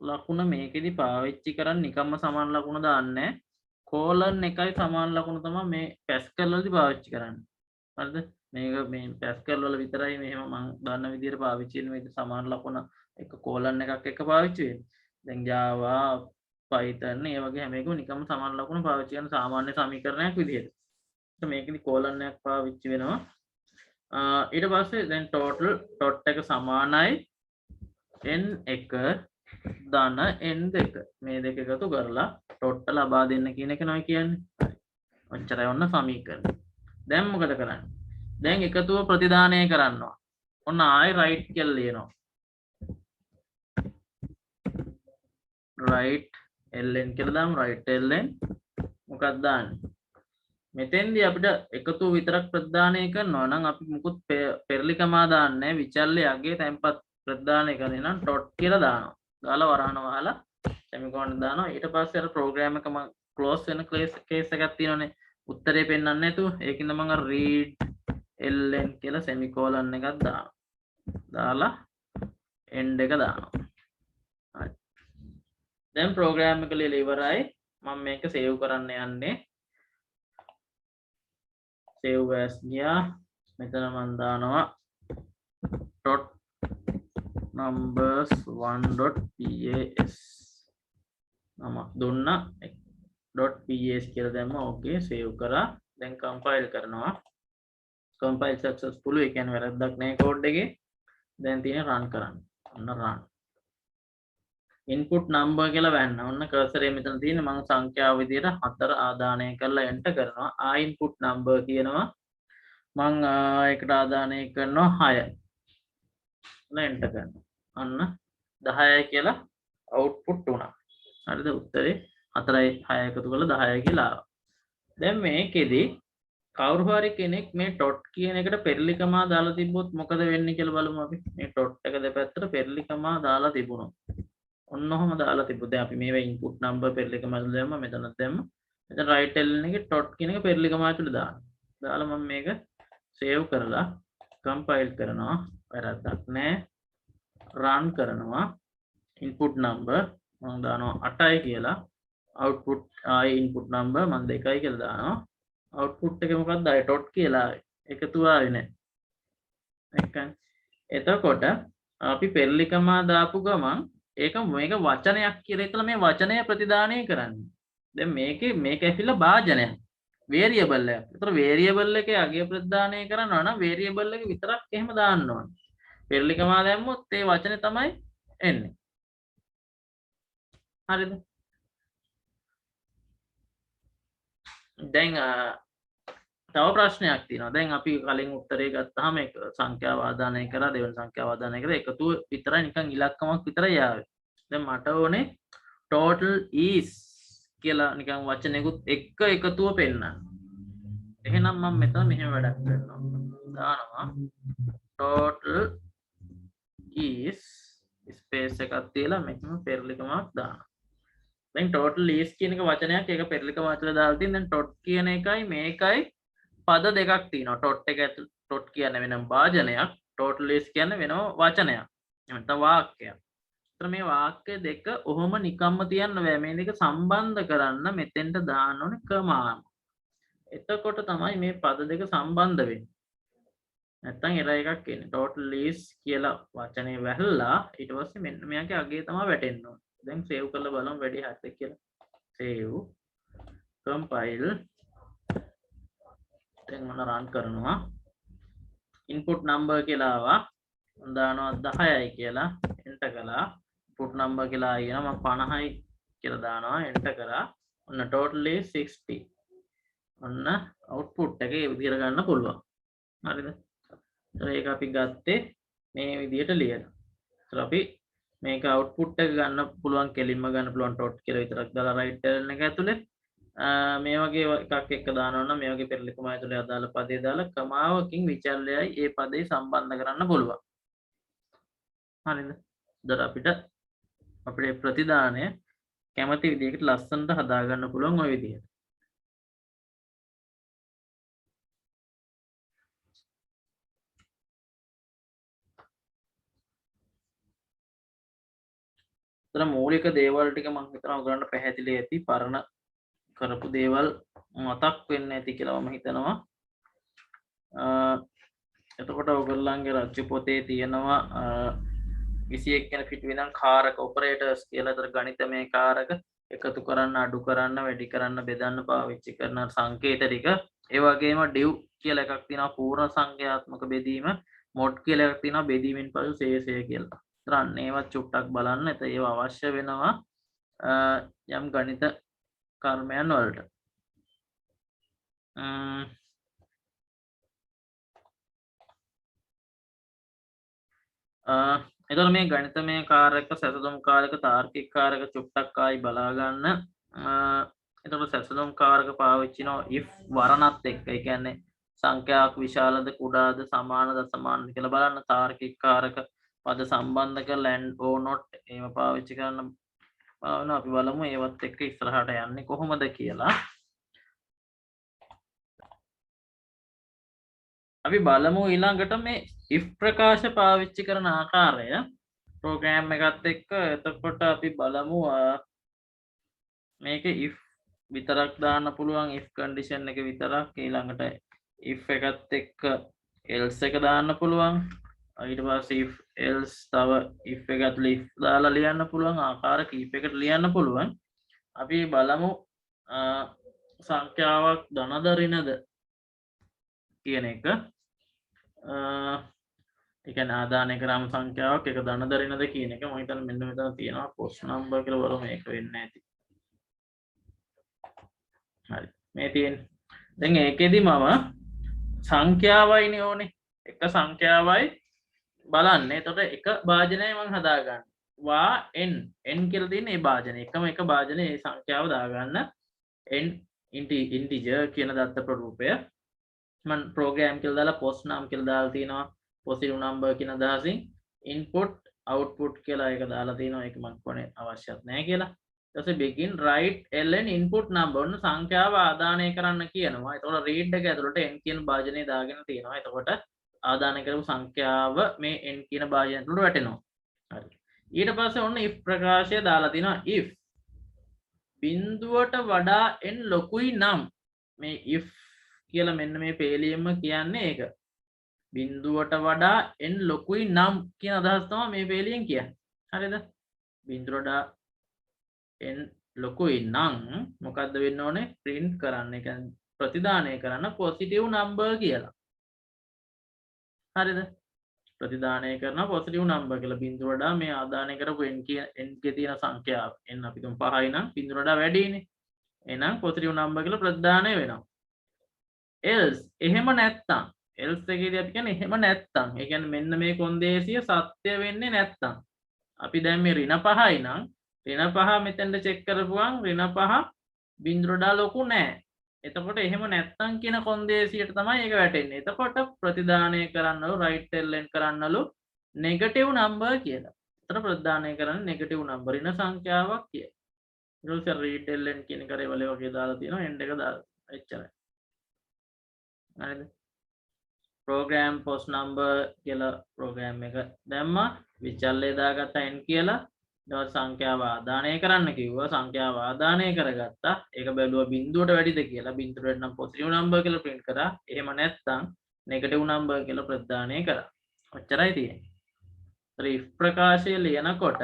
ලකුණ මේකෙදි පාවිච්චි කරන් නිකම්ම සමාන ලකුණ දාන්නේ. colon එකයි සමාන ලකුණ තමයි මේ Pascal වලදී පාවිච්චි කරන්නේ. හරිද? මේක මේ Pascal වල විතරයි මෙහෙම මම දන්න විදිහට පාවිච්චි වෙන මේ සමාන ලකුණ එක colon එකක් එක පාවිච්චි වෙන්නේ. දැන් Java Python ඒ වගේ හැම එකම නිකම්ම සමාන ලකුණ පාවිච්චි කරන සාමාන්‍ය සමීකරණයක් විදිහට. මේකෙදි colon එකක් පාවිච්චි වෙනවා. ඊට පස්සේ දැන් total dot එක සමානයි n1 ධන n2 මේ දෙක එකතු කරලා dot ලබා දෙන්න කියන එක නෝ කියන්නේ. හරි. ඔච්චරයි ඔන්න සමීකරණය. දැන් මොකද කරන්නේ? දැන් එකතුව ප්‍රතිදානය කරනවා. ඔන්න ආයි write කියලා ලියනවා. write ln කියලා දාමු. write ln මොකක්ද දාන්නේ? මෙතෙන්දී අපිට එකතු විතරක් ප්‍රදානය කරනවා නම් අපි මුකුත් පෙරලිකමා දාන්නේ විචල්්‍ය අගයේ තැන්පත් ප්‍රදානය කරන්නේ නම් dot කියලා දානවා. දාලා වරහන වහලා semicolon දානවා. ඊට පස්සේ අර ප්‍රෝග්‍රෑම් එක මම ක්ලෝස් වෙන කේස් එකක් තියෙනවානේ. උත්තරේ පෙන්නන්නේ නැතුව. ඒකින්ද මම අර read ln කියලා semicolon එකක් දානවා. දාලා end එක දානවා. හරි. දැන් program එක ලියලා ඉවරයි. මම මේක save කරන්න යන්නේ. save as ගියා. මෙතන මම දානවා dot numbers1.pas නම දුන්නා .pas කියලා දැම්මා. ඕකේ save කරා. දැන් compile කරනවා. compile successful. ඒ කියන්නේ වැරද්දක් නැහැ code එකේ. දැන් තියෙන run කරන්න. ඔන්න run. input number කියලා වැන්න. ඔන්න cursor එක මෙතන තියෙන මම සංඛ්‍යාව විදියට 4 ආදානය කරලා enter කරනවා. input number කියනවා. මම ඒකට ආදානය කරනවා 6. enter කරනවා. අන්න 10යි කියලා output වුණා. හරිද? උත්තරේ 4යි 6 එකතු කරලා 10යි කියලා ආවා. දැන් මේකෙදි කවුරු හරි කෙනෙක් මේ ඩොට් කියන එකට පෙරලිකමා දාලා තිබ්බොත් මොකද වෙන්නේ කියලා බලමු අපි. මේ ඩොට් එක දෙපැත්තට පෙරලිකමා දාලා තිබුණොත්. ඔන්න ඔහම දාලා තිබ්බොත් දැන් අපි මේවා ඉන්පුට් නම්බර් පෙරලිකමා දැම්ම මෙතනත් දැම්ම. මෙතන රයිට් එල්ලන එකේ ඩොට් කියන එක පෙරලිකමා ඇතුළේ දාන්න. දාලා මම මේක සේව් කරලා කම්පයිල් කරනවා. වැරද්දක් නැහැ. run කරනවා. input number මම දානවා 8යි කියලා. output input number මම 2යි කියලා දානවා. output එක මොකක්ද ආයේ dot කියලා එකතු ආවේ නැහැ. එතකොට අපි පෙරලිකමා දාපු ගමන් ඒක මේක වචනයක් කියලා හිතලා මේ වචනය ප්‍රතිදානය කරන්නේ. දැන් මේක ඇවිල්ලා භාජනයක්. variable එකක්. ඒතර variable එකේ අගය ප්‍රතිදානය කරනවා නම් variable එක විතරක් එහෙම දාන්න ඕනේ. පෙරලිකමා දැම්මොත් ඒ වචනේ තමයි එන්නේ. හරිද? දැන් තව ප්‍රශ්නයක් තියෙනවා. දැන් අපි කලින් උත්තරේ ගත්තාම එක සංඛ්‍යාව ආදානය කරා දෙවෙනි සංඛ්‍යාව ආදානය කරා එකතුව විතරයි නිකන් ඉලක්කමක් විතරයි ආවේ. දැන් මට ඕනේ total is කියලා නිකන් වචනයකුත් එක්ක එකතුව පෙන්නන්න. එහෙනම් මම මෙතන මෙහෙම වැඩක් කරනවා. දානවා total is space එකක් තියලා මෙතන පෙරලිකමක් දානවා. දැන් total is කියන එක වචනයක් ඒක පෙරලිකම ඇතුළේ දාලා තියෙන. දැන් tot කියන එකයි මේකයි පද දෙකක් තියෙනවා. tot එක ඇතුළේ tot කියන්නේ වෙනම භාජනයක්, total is කියන්නේ වෙනම වචනයක්. නැත්නම් වාක්‍යයක්. ඒතර මේ වාක්‍ය දෙක ඔහොම නිකම්ම තියන්න බෑ. මේ දෙක සම්බන්ධ කරන්න මෙතෙන්ට දාන්න ඕනේ කමාම. එතකොට තමයි මේ පද දෙක සම්බන්ධ වෙන්නේ. නැත්නම් error එකක් එන්නේ. total is කියලා වචනේ වැහලා ඊට පස්සේ මෙන්න මෙයාගේ අගය තමයි වැටෙන්න ඕනේ. දැන් save කරලා බලමු වැඩි හරිද කියලා. save compile දැන් මම run කරනවා. input number කියලා ආවා. මම දානවා 10යි කියලා enter කළා. input number කියලා ආයෙනවා මම 50යි කියලා දානවා enter කරා. ඔන්න total is 60. ඔන්න output එක ඒ විදිහට ගන්න පුළුවන්. හරිද? ඒක අපි ගත්තේ මේ විදිහට ලියලා. ඒතර අපි මේක output එක ගන්න පුළුවන් කෙලින්ම ගන්න පුළුවන් dot කියලා විතරක් දාලා right element එක ඇතුලේ මේ වගේ එකක් එක්ක දානවා නම් මේ වගේ පෙරලිකම ඇතුලේ අදාළ පදේ දාලා කමාවකින් විචල්යයි ඒ පදේ සම්බන්ධ කරන්න පුළුවන්. හරිද? දැන් අපිට අපේ ප්‍රතිදානය කැමති විදිහකට ලස්සනට හදා ගන්න පුළුවන් ওই විදිහට. මූලික දේවල් ටික මම හිතනවා ඔයගලන්ට පැහැදිලි ඇති. පරණ කරපු දේවල් මතක් වෙන්න ඇති කියලා මම හිතනවා. එතකොට ඔයගොල්ලන්ගේ රාජ්‍ය පොතේ තියෙනවා 21 වෙනි පිටුවේ ඉඳන් කාරක ඔපරේටර්ස් කියලා. ඒතර ගණිතමය කාරක එකතු කරන්න, අඩු කරන්න, වැඩි කරන්න, බෙදන්න පාවිච්චි කරන සංකේත ටික. ඒ වගේම div කියලා එකක් තියෙනවා පූර්ණ සංඛ්‍යාත්මක බෙදීම. mod කියලා එකක් තියෙනවා බෙදීමෙන් පසු ශේෂය කියලා. අන්න ඒවත් චුට්ටක් බලන්න. ඒත් ඒව අවශ්‍ය වෙනවා යම් ගණිත කර්මයන් වලට. එතකොට මේ ගණිතමය කාරක, සැසඳුම් කාරක, තාර්කික කාරක චුට්ටක් ආයි බලා ගන්න. එතකොට සැසඳුම් කාරක පාවිච්චි කරනවා if වරණත් එක්ක. ඒ කියන්නේ සංඛ්‍යාවක් විශාලද කුඩාද සමානද අසමානද කියලා බලන්න. තාර්කික කාරක පද සම්බන්ධ කරලා and or not ඒව පාවිච්චි කරන්න අපි බලමු ඒවත් එක්ක ඉස්සරහට යන්නේ කොහොමද කියලා. අපි බලමු ඊළඟට මේ if ප්‍රකාශ පාවිච්චි කරන ආකාරය ප්‍රෝග්‍රෑම් එකත් එක්ක. එතකොට අපි බලමු මේක if විතරක් දාන්න පුළුවන්, if condition එක විතරක්. ඊළඟට if එකත් එක්ක else එක දාන්න පුළුවන්. ඊට පස්සේ if else තව if එක ඇතුළේ if දාලා ලියන්න පුළුවන්. ආකාර කීපයකට ලියන්න පුළුවන්. අපි බලමු සංඛ්‍යාවක් ධනද ඍණද කියන එක. ඒ කියන්නේ ආදානය කරාම සංඛ්‍යාවක් එක ධනද ඍණද කියන එක මම හිතන්නේ මෙන්න මෙතන තියෙනවා post number කියලා බලමු. මේක වෙන්නේ නැති. හරි මේ තියෙන්නේ. දැන් ඒකෙදි මම සංඛ්‍යාවයිනේ ඕනේ. එක සංඛ්‍යාවයි බලන්නේ. එතකොට එක භාජනයයි මම හදාගන්න. වා n කියලා තියෙන මේ භාජනය. එකම එක භාජනයේ මේ සංඛ්‍යාව දාගන්න. n integer කියන දත්ත ප්‍රරූපය මම program කියලා දාලා post num කියලා දාලා තිනවා. positive number කියන අදහසින් input output කියලා එක දාලා තිනවා. ඒක මම කොහොනේ අවශ්‍යත් නැහැ කියලා. ඊට පස්සේ begin write ln input number ඔන්න සංඛ්‍යාව ආදානය කරන්න කියනවා. එතකොට read එක ඇතුළට n කියන භාජනය දාගෙන තියෙනවා. එතකොට ආදානය කරපු සංඛ්‍යාව මේ n කියන භාජනය ඇතුළට වැටෙනවා. හරි. ඊට පස්සේ ඔන්න if ප්‍රකාශය දාලා තිනවා. if බිඳුවට වඩා n ලොකුයි නම් මේ if කියලා මෙන්න මේ පේලියෙම කියන්නේ ඒක. බිඳුවට වඩා n ලොකුයි නම් කියන අදහස තමයි මේ පේලියෙන් කියන්නේ. හරිද? බිඳුවට වඩා n ලොකුයි නම් මොකද්ද වෙන්න ඕනේ? print කරන්න. ඒ කියන්නේ ප්‍රතිදානය කරන්න positive number කියලා. හරිද? ප්‍රතිදානය කරන positive number කියලා. බිඳුවට වඩා මේ ආදානය කරපු n එකේ තියෙන සංඛ්‍යාව n අපි තුන් 5යි නම් බිඳුවට වඩා වැඩිනේ. එහෙනම් positive number කියලා ප්‍රතිදානය වෙනවා. else එහෙම නැත්තම් else එකේදී අපි කියන්නේ එහෙම නැත්තම්. ඒ කියන්නේ මෙන්න මේ කොන්දේසිය සත්‍ය වෙන්නේ නැත්තම්. අපි දැන් මේ ඍණ 5යි නම් ඍණ 5 මෙතෙන්ට චෙක් කරපුවම් ඍණ 5 බිඳුවට වඩා ලොකු නෑ. එතකොට එහෙම නැත්තම් කියන කොන්දේසියට තමයි ඒක වැටෙන්නේ. එතකොට ප්‍රතිදානය කරන්නලු right ln කරන්නලු negative number කියලා. එතන ප්‍රතිදානය කරන්නේ negative number ඍණ සංඛ්‍යාවක් කියලා. ඊට පස්සේ read ln කියන කරේ වල වගේ දාලා තියෙනවා end එක දාලා. එච්චරයි. හරිද? program post number කියලා program එක දැම්මා. විචල්ලේ දාගත්තා n කියලා. ඊට සංඛ්‍යාව ආදානය කරන්න කිව්වා. සංඛ්‍යාව ආදානය කරගත්තා. ඒක බැලුවා බිඳුවට වැඩිද කියලා. බිඳුවට නම් positive number කියලා print කරා. එහෙම නැත්නම් negative number කියලා ප්‍රතිදානය කරා. ඔච්චරයි තියෙන්නේ. if ප්‍රකාශය ලියනකොට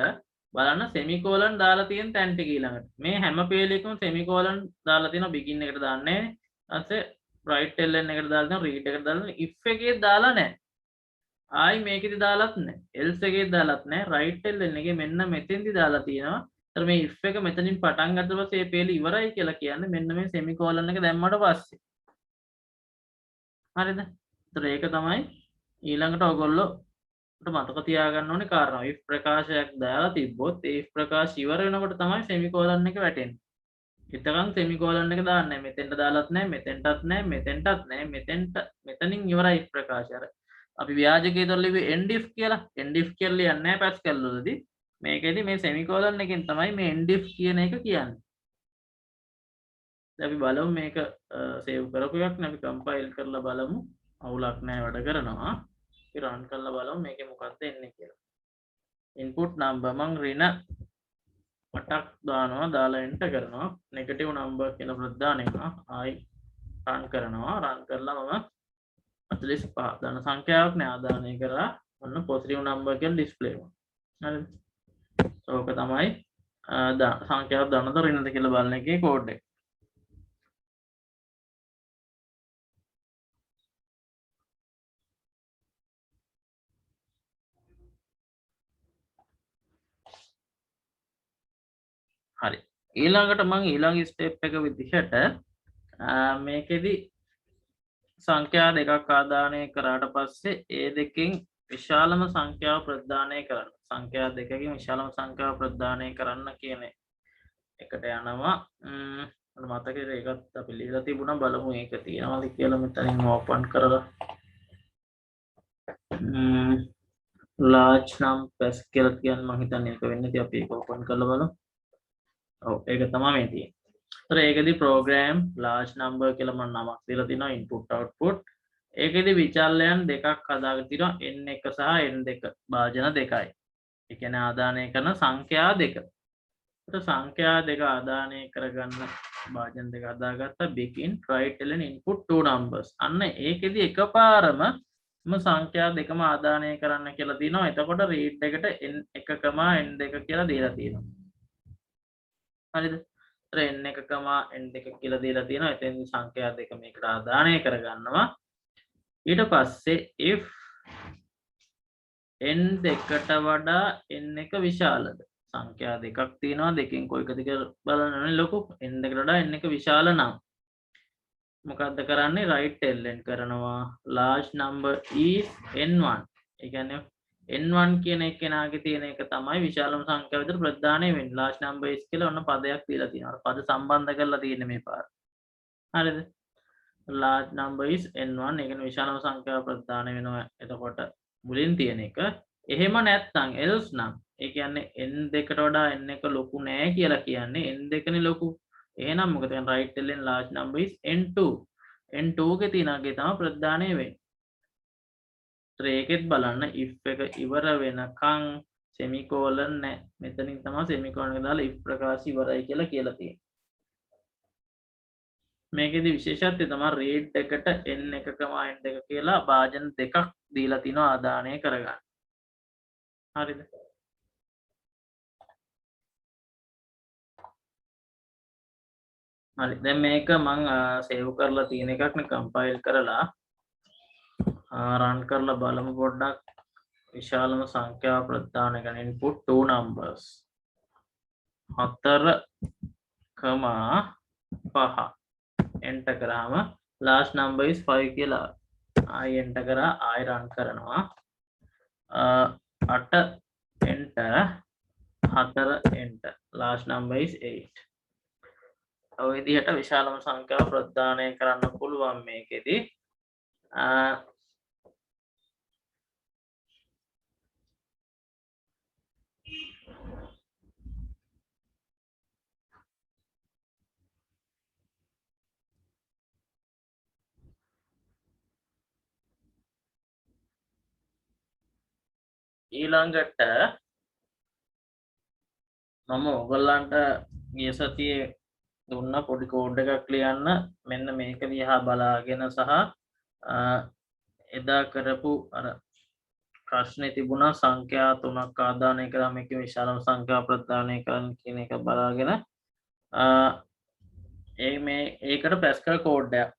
බලන්න semicolon දාලා තියෙන තැන් ටික ඊළඟට. මේ හැම පේලියකම semicolon දාලා තියෙනවා. begin එකට දාන්නේ නැහැ. ඊපස්සේ right ln එකට දාලා තියෙනවා. read එකට දාලා if එකේ දාලා නැහැ. ආයි මේකෙදි දාලත් නැහැ. else එකේ දාලත් නැහැ. right ln එකේ මෙන්න මෙතෙන්දි දාලා තියෙනවා. ඒතර මේ if එක මෙතනින් පටන් ගත්ත පස්සේ මේ පේලි ඉවරයි කියලා කියන්නේ මෙන්න මේ semicolon එක දැම්මට පස්සේ. හරිද? ඒතර ඒක තමයි ඊළඟට ඔයගොල්ලෝට මතක තියාගන්න ඕනේ කාරණා. if ප්‍රකාශයක් දාලා තිබ්බොත් ඒ if ප්‍රකාශ ඉවර වෙනකොට තමයි semicolon එක වැටෙන්නේ. එතකන් semicolon එක දාන්නේ නැහැ. මෙතෙන්ට දාලත් නැහැ. මෙතෙන්ටත් නැහැ. මෙතෙන්ටත් නැහැ. මෙතනින් ඉවරයි if ප්‍රකාශය. අපි ව්‍යාජකයේ තොර ලිව්වේ end if කියලා. end if කියලා ලියන්නේ නැහැ Pascal වලදී. මේකෙදි මේ semicolon එකෙන් තමයි මේ end if කියන එක කියන්නේ. දැන් අපි බලමු මේක save කරපු එකක් නේ. අපි compile කරලා බලමු. අවුලක් නැහැ වැඩ කරනවා. අපි run කරලා බලමු මේකේ මොකක්ද එන්නේ කියලා. input number මං ඍණ 8ක් දානවා. දාලා enter කරනවා. negative number කියන ප්‍රතිදානය කරනවා. ආයි run කරනවා. run කරලා මම 45 ධන සංඛ්‍යාවක් නේ ආදානය කරලා ඔන්න positive number කියලා display වෙනවා. හරිද? ඕක තමයි සංඛ්‍යාව ධනද ඍණද කියලා බලන එකේ කෝඩ් එක. හරි. ඊළඟට මම ඊළඟ ස්ටෙප් එක විදිහට මේකෙදි සංඛ්‍යා දෙකක් ආදානය කරාට පස්සේ ඒ දෙකෙන් විශාලම සංඛ්‍යාව ප්‍රදානය කරන්න. සංඛ්‍යා දෙකකින් විශාලම සංඛ්‍යාව ප්‍රදානය කරන්න කියන එකට යනවා. මට මතකයි ඒකත් අපි ලියලා තිබුණා. බලමු ඒක තියෙනවද කියලා මෙතනින් ඕපන් කරලා. large num Pascal කියන්නේ මම හිතන්නේ ඒක වෙන්නේ. ඉතින් අපි ඒක ඕපන් කරලා බලමු. ඔව් ඒක තමයි මේ තියෙන්නේ. ඒකදී program large number කියලා මම නමක් දීලා තිනවා input output. ඒකෙදි විචල්‍යයන් දෙකක් හදාගෙන තියෙනවා n1 සහ n2 භාජන දෙකයි. ඒ කියන්නේ ආදානය කරන සංඛ්‍යා දෙක. ඒත් සංඛ්‍යා දෙක ආදානය කරගන්න භාජන දෙක හදාගත්තා begin write and input two numbers. අන්න ඒකෙදි එකපාරම සංඛ්‍යා දෙකම ආදානය කරන්න කියලා තියෙනවා. එතකොට read එකට n1, n2 කියලා දීලා තියෙනවා. හරිද? n1, n2 කියලා දීලා තියෙනවා. එතෙන් සංඛ්‍යා දෙක මේකට ආදානය කරගන්නවා. ඊට පස්සේ if n2ට වඩා n1 විශාලද? සංඛ්‍යා දෙකක් තියෙනවා. දෙකෙන් කොයිකද කියලා බලන්න ලොකු. n2ට වඩා n1 විශාල නම් මොකද්ද කරන්නේ? right ln කරනවා. large number is n1. ඒ කියන්නේ n1 කියන එකනාගේ තියෙන එක තමයි විශාලම සංඛ්‍යාව විතර ප්‍රදානය වෙන්නේ. large number is කියලා ඔන්න පදයක් දීලා තියෙනවා. පද සම්බන්ධ කරලා තියෙන්නේ මේ පාර. හරිද? large number is n1. ඒ කියන්නේ විශාලම සංඛ්‍යාව ප්‍රදානය වෙනවා. එතකොට මුලින් තියෙන එක. එහෙම නැත්නම් else නම් ඒ කියන්නේ n2කට වඩා n1 ලොකු නෑ කියලා කියන්නේ n2 නේ ලොකු. එහෙනම් මොකද කරන්නේ? right ln large number is n2. n2 ගේ තියෙනගේ තමයි ප්‍රදානය වෙන්නේ. ඒකෙත් බලන්න if එක ඉවර වෙනකන් semicolon නැහැ. මෙතනින් තමයි semicolon එක දාලා if ප්‍රකාශය ඉවරයි කියලා තියෙන්නේ. මේකෙදි විශේෂත්වය තමයි read එකට n1, n2 කියලා භාජන දෙකක් දීලා තිනවා ආදානය කරගන්න. හරිද? හරි. දැන් මේක මම save කරලා තියෙන එකක් නේ compile කරලා run කරලා බලමු පොඩ්ඩක්. විශාලම සංඛ්‍යාව ප්‍රදානය කරන input two numbers 4,5 enter කරාම last number is 5 කියලා ආයි enter කරා ආයි run කරනවා 8 enter 4 enter last number is 8. ඔය විදිහට විශාලම සංඛ්‍යාව ප්‍රදානය කරන්න පුළුවන් මේකෙදි. ඊළඟට මම ඔයගොල්ලන්ට ගිය සතියේ දුන්න පොඩි කෝඩ් එකක් ලියන්න මෙන්න මේක දිහා බලාගෙන සහ එදා කරපු අර ප්‍රශ්නේ තිබුණා සංඛ්‍යා තුනක් ආදානය කරාම මේකේ විශාලම සංඛ්‍යාව ප්‍රදානය කරන්න කියන එක බලාගෙන ඒකට පැස්කල් කෝඩ් එකක්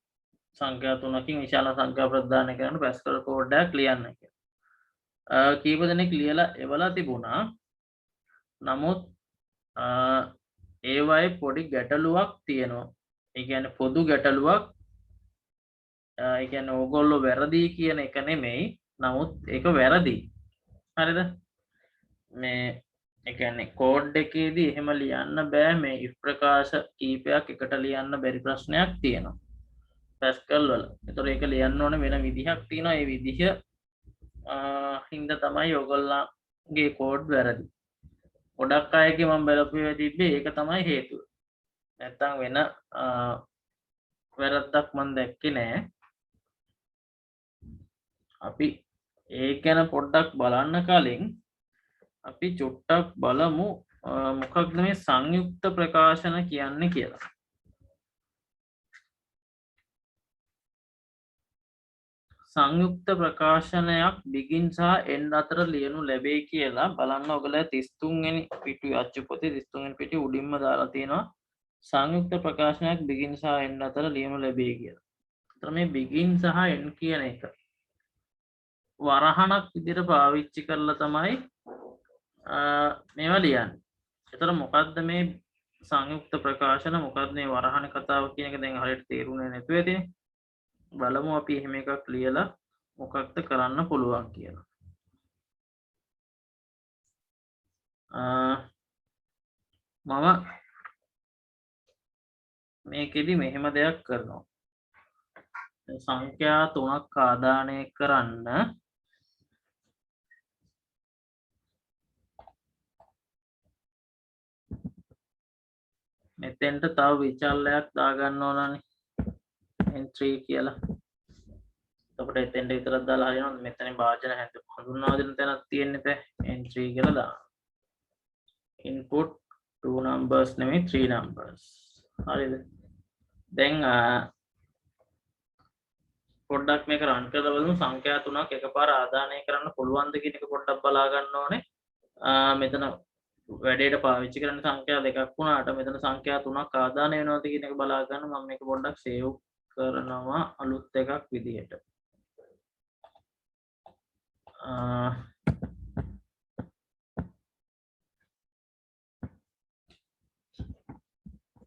සංඛ්‍යා තුනකින් විශාල සංඛ්‍යා ප්‍රදානය කරන්න පැස්කල් කෝඩ් එකක් ලියන්න කියලා. කීප දෙනෙක් ලියලා එවලා තිබුණා. නමුත් ඒවයි පොඩි ගැටලුවක් තියෙනවා. ඒ කියන්නේ පොදු ගැටලුවක්. ඒ කියන්නේ ඕගොල්ලෝ වැරදි කියන එක නෙමෙයි. නමුත් ඒක වැරදි. හරිද? මේ ඒ කියන්නේ කෝඩ් එකේදී එහෙම ලියන්න බෑ. මේ if ප්‍රකාශ කීපයක් එකට ලියන්න බැරි ප්‍රශ්නයක් තියෙනවා. පැස්කල් වල. ඒතර ඒක ලියන්න ඕනේ වෙන විදිහක් තියෙනවා. ඒ විදිහ හින්දා තමයි ඔයගොල්ලන්ගේ කෝඩ් වැරදි. ගොඩක් අයගේ මම බලපුවේ තිබ්බේ ඒක තමයි හේතුව. නැත්තම් වෙන වැරද්දක් මම දැක්කේ නෑ. අපි ඒක ගැන පොඩ්ඩක් බලන්න කලින් අපි චුට්ටක් බලමු මොකක්ද මේ සංයුක්ත ප්‍රකාශන කියන්නේ කියලා. සංයුක්ත ප්‍රකාශනයක් begin සහ end අතර ලියනු ලැබේ කියලා බලන්න. ඔයගොල්ලෝ 33 වෙනි පිටුවේ අච්චු පොතේ 33 වෙනි පිටුවේ උඩින්ම දාලා තියෙනවා සංයුක්ත ප්‍රකාශනයක් begin සහ end අතර ලියනු ලැබේ කියලා. ඒතර මේ begin සහ end කියන එක වරහණක් විදිහට පාවිච්චි කරලා තමයි මේවා ලියන්නේ. ඒතර මොකද්ද මේ සංයුක්ත ප්‍රකාශන මොකද්ද මේ වරහණ කතාව කියන එක දැන් හරියට තේරුනේ නැතුව ඇතිනේ. බලමු අපි එහෙම එකක් ලියලා මොකක්ද කරන්න පුළුවන් කියලා. මම මේකෙදි මෙහෙම දෙයක් කරනවා. සංඛ්‍යා තුනක් ආදානය කරන්න මෙතෙන්ට තව විචල්‍යයක් දාගන්න ඕනනේ n3 කියලා. එතකොට එතෙන්ට විතරක් දාලා හරියනවා මෙතනින් භාජන හඳුන්වා දෙන්න තැනක් තියෙන්නේ n3 කියලා දාන්න input 2 numbers නෙමෙයි 3 numbers හරිද දැන් පොඩ්ඩක් මේක රන් කරලා බලමු සංඛ්‍යා තුනක් එකපාර ආදානය කරන්න පුළුවන්ද කියන එක පොඩ්ඩක් බලා ගන්න ඕනේ මෙතන වැඩේට පාවිච්චි කරන සංඛ්‍යා දෙකක් වුණාට මෙතන සංඛ්‍යා තුනක් ආදානය වෙනවද කියන එක බලා ගන්න මම මේක පොඩ්ඩක් සේව් කරනවා අලුත් එකක් විදිහට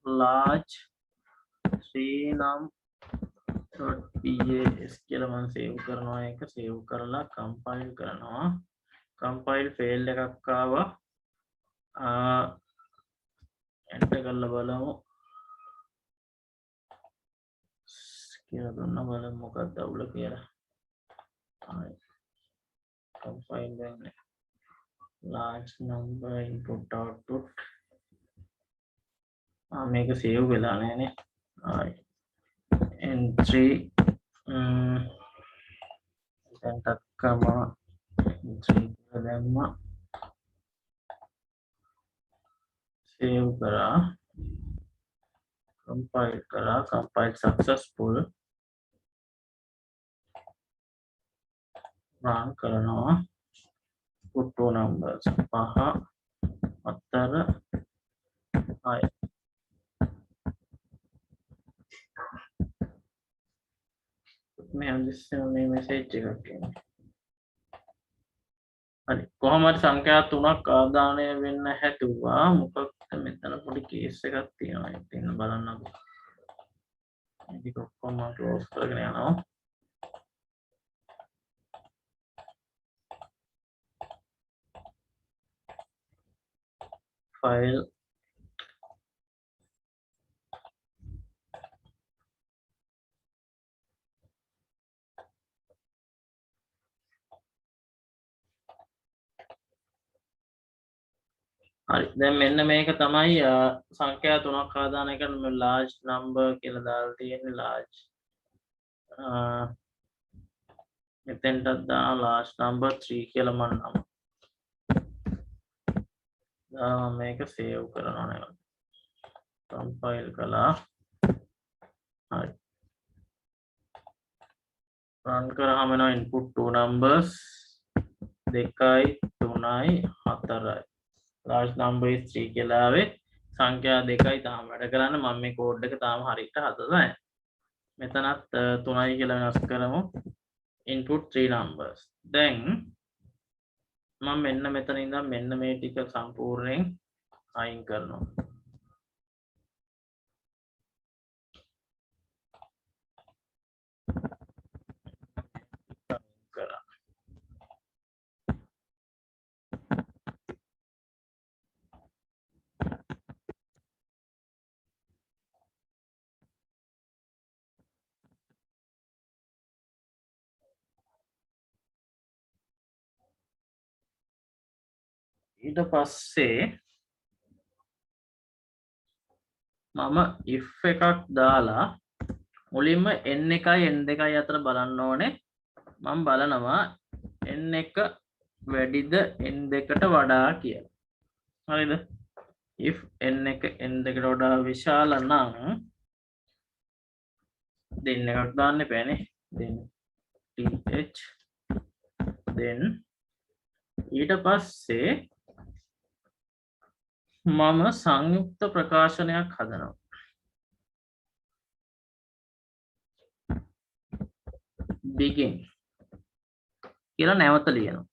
large srinum.pas කියලා මම සේව් කරනවා ඒක සේව් කරලා කම්පයිල් කරනවා කම්පයිල් ෆේල් එකක් ආවා එන්ටර් කරලා බලමු කියලා දුන්න බලමු මොකක්ද අවුල කියලා ආයි කම්පයිල් වෙන්නේ large number input output මේක සේව් වෙලා නැහැනේ ආයි n3 දැන් තක්කම n3 දැම්මා save करा compile successful run करना put two numbers 5 4 6 मैं මේ message එකක් එන්නේ හරි කොහොමද සංඛ්‍යා තුනක් ආදානය වෙන්න හැදුවා මොකක්ද මෙතන පොඩි කේස් එකක් තියෙනවා ඒක ඉන්න බලන්න අපි මේක ඔක්කොම ක්ලෝස් කරගෙන යනවා ෆයිල් හරි දැන් මෙන්න මේක තමයි සංඛ්‍යා තුනක් ආදානය කරන large number කියලා දාලා තියෙන්නේ large මෙතෙන්ට දාන large number 3 කියලා මම නම් මේක සේව් කරනවා නේද කම්පයිල් කළා හරි run කරාම එනවා input two numbers 2යි 3යි 4යි large number is 3 කියලා ආවේ සංඛ්‍යා දෙකයි තාම වැඩ කරන්නේ මම මේ කෝඩ් එක තාම හරියට හදලා නැහැ මෙතනත් 3යි කියලා වෙනස් කරමු input 3 numbers දැන් මම මෙන්න මෙතන ඉඳන් මෙන්න මේ ටික සම්පූර්ණයෙන් අයින් කරනවා ඊට පස්සේ මම if එකක් දාලා මුලින්ම n එකයි n දෙකයි අතර බලන්න ඕනේ මම බලනවා n එක වැඩිද n දෙකට වඩා කියලා හරිද if n එක n දෙකට වඩා විශාල නම් දෙන්න එකක් දාන්න එපානේ then th then ඊට පස්සේ මම සංයුක්ත ප්‍රකාශනයක් හදනවා begin කියලා නැවත ලියනවා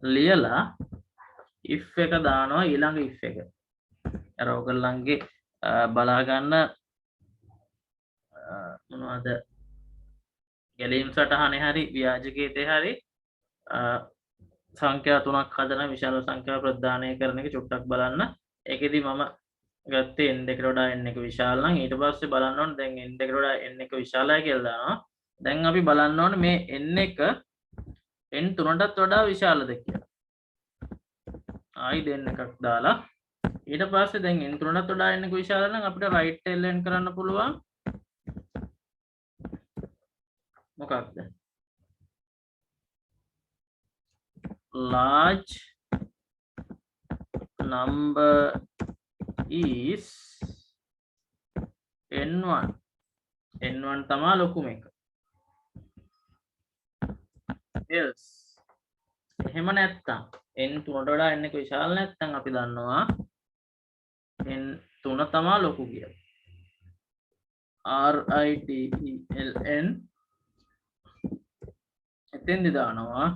ලියලා if එක දානවා ඊළඟ if එක අර ඔයගොල්ලන්ගේ බලා ගන්න මොනවද ගැලීම් සටහනේ හරි ව්‍යාජකයේදී හරි සංඛ්‍යා තුනක් හදන විශාල සංඛ්‍යා ප්‍රදානය කරන එක චුට්ටක් බලන්න ඒකෙදි මම ගත්තේ n දෙකට වඩා n එක විශාල නම් ඊට පස්සේ බලන්න ඕනේ දැන් n දෙකට වඩා n එක විශාලයි කියලා දානවා දැන් අපි බලන්න ඕනේ මේ n එක n තුනටත් වඩා විශාලද කියලා ආයි දෙන්න එකක් දාලා ඊට පස්සේ දැන් n තුනටත් වඩා n එක විශාල නම් අපිට right ln කරන්න පුළුවන් මොකක්ද large number is n1 n1 තමා ලොකුම එක else එහෙම නැත්තම් n 3ට වඩා n එක විශාල නැත්තම් අපි දන්නවා n 3 තමා ලොකු කියලා RITELN එතෙන්දි දානවා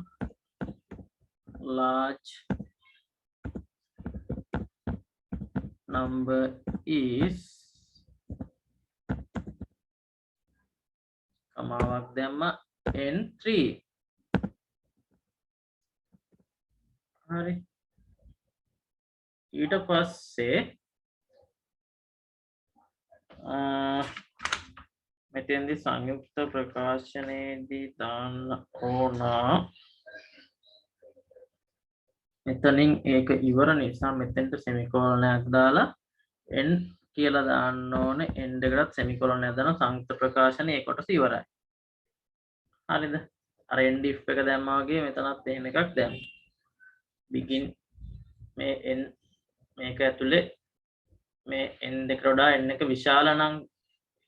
large number is කමාවක් දැම්ම n3 හරි ඊට පස්සේ මෙතෙන්දි සංයුක්ත ප්‍රකාශනයේදී දාන්න ඕන මෙතනින් ඒක ඉවර නිසා මෙතෙන්ට සෙමිකෝලනයක් දාලා n කියලා දාන්න ඕනේ n එකටත් සෙමිකෝලනයක් දාන සංයුක්ත ප්‍රකාශනයේ ඒ කොටස ඉවරයි හරිද අර end if එක දැම්මා වගේ මෙතනත් එහෙම එකක් දැම්මා begin මේ n මේක ඇතුලේ මේ n දෙකට වඩා n එක විශාල නම්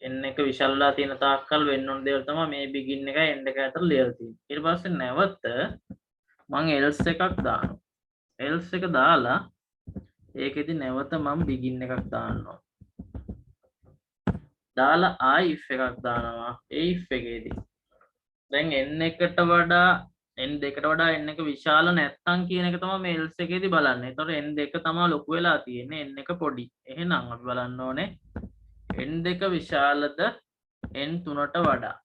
n එක විශාලලා තියෙන තාක්කල් වෙන්න ඕන දේවල් තමයි මේ begin එකයි end එක අතර ලියලා තියෙන්නේ ඊට පස්සේ නැවත මම else එකක් දානවා else එක දාලා ඒකෙදි නැවත මම begin එකක් දානවා දාලා ආයි if එකක් දානවා ඒ if එකේදී දැන් n එකට වඩා n දෙකට වඩා n එක විශාල නැත්තම් කියන එක තමයි මේ else එකේදී බලන්නේ. ඒතකොට n දෙක තමයි ලොකු වෙලා තියෙන්නේ n එක පොඩි. එහෙනම් අපි බලන්න ඕනේ n දෙක විශාලද n 3ට වඩා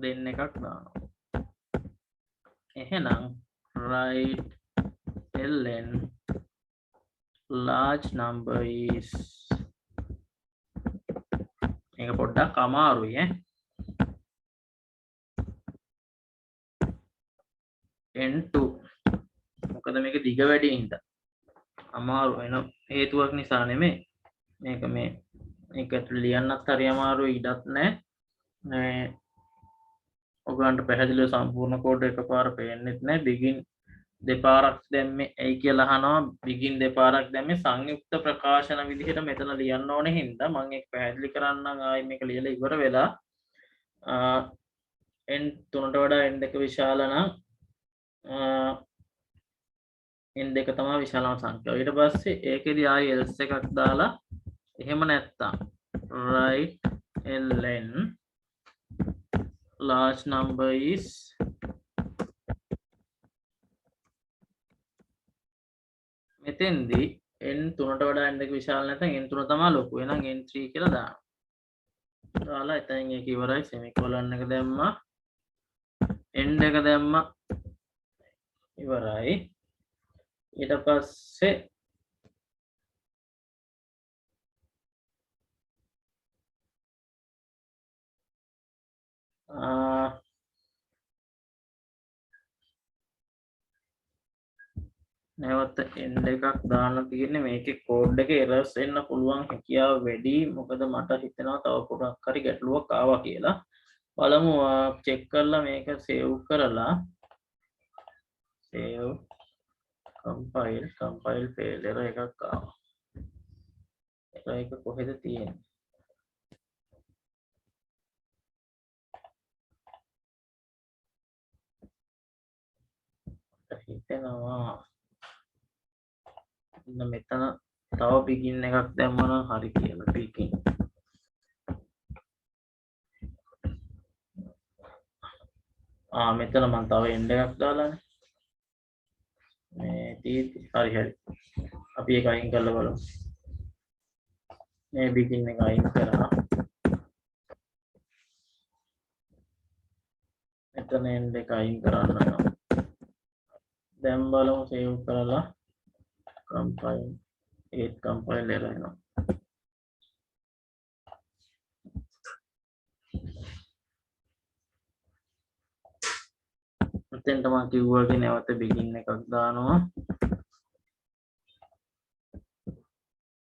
දෙන්න එකක් දානවා. එහෙනම් write ln large number is මේක පොඩ්ඩක් අමාරුයි ඈ n2 මොකද මේක දිග වැඩි හින්දා අමාරු වෙන හේතුවක් නිසා නෙමෙයි මේක මේක ඇතුළේ ලියන්නත් හරි අමාරුයි ඉඩක් නැහැ ඔයගලන්ට පැහැදිලිව සම්පූර්ණ කෝඩ් එකපාර පේන්නෙත් නැහැ begin දෙපාරක් දැම්මේ ඇයි කියලා අහනවා begin දෙපාරක් දැම්මේ සංයුක්ත ප්‍රකාශන විදිහට මෙතන ලියන්න ඕනේ හින්දා මම ඒක පැහැදිලි කරන්නම් ආයි මේක ලියලා ඉවර වෙලා n 3ට වඩා n දෙක විශාල නම් n දෙක තමයි විශාලම සංඛ්‍යාව. ඊට පස්සේ ඒකෙදි ආයි else එකක් දාලා එහෙම නැත්තම් write ln large number is මෙතෙන්දී n 3ට වඩා n දෙක විශාල නැත්නම් n 3 තමයි ලොකු. එහෙනම් n3 කියලා දානවා. දාලා එතනින් ඒක ඉවරයි semicolon එක දැම්මා. n එක දැම්මා. ඉවරයි ඊට පස්සේ නැවත end එකක් දාන්න තියෙන්නේ මේකේ කෝඩ් එකේ errors එන්න පුළුවන් හැකියාව වැඩි මොකද මට හිතෙනවා තව පොඩක් හරි ගැටලුවක් ආවා කියලා බලමු චෙක් කරලා මේක සේව් කරලා save compile fail error එකක් ආවා error එක කොහෙද තියෙන්නේ හිතෙනවා මෙතන තව begin එකක් දැම්මම නම් හරි කියලා begin මෙතන මම තව end එකක් දාලානේ මේ හරි අපි ඒක අයින් කරලා බලමු මේ begin එක අයින් කරා මෙතන end එක අයින් කරන්න ඕන දැන් බලමු save කරලා compile error එනවා මෙතෙන්ට මම කිව්වාගේ නැවත begin එකක් දානවා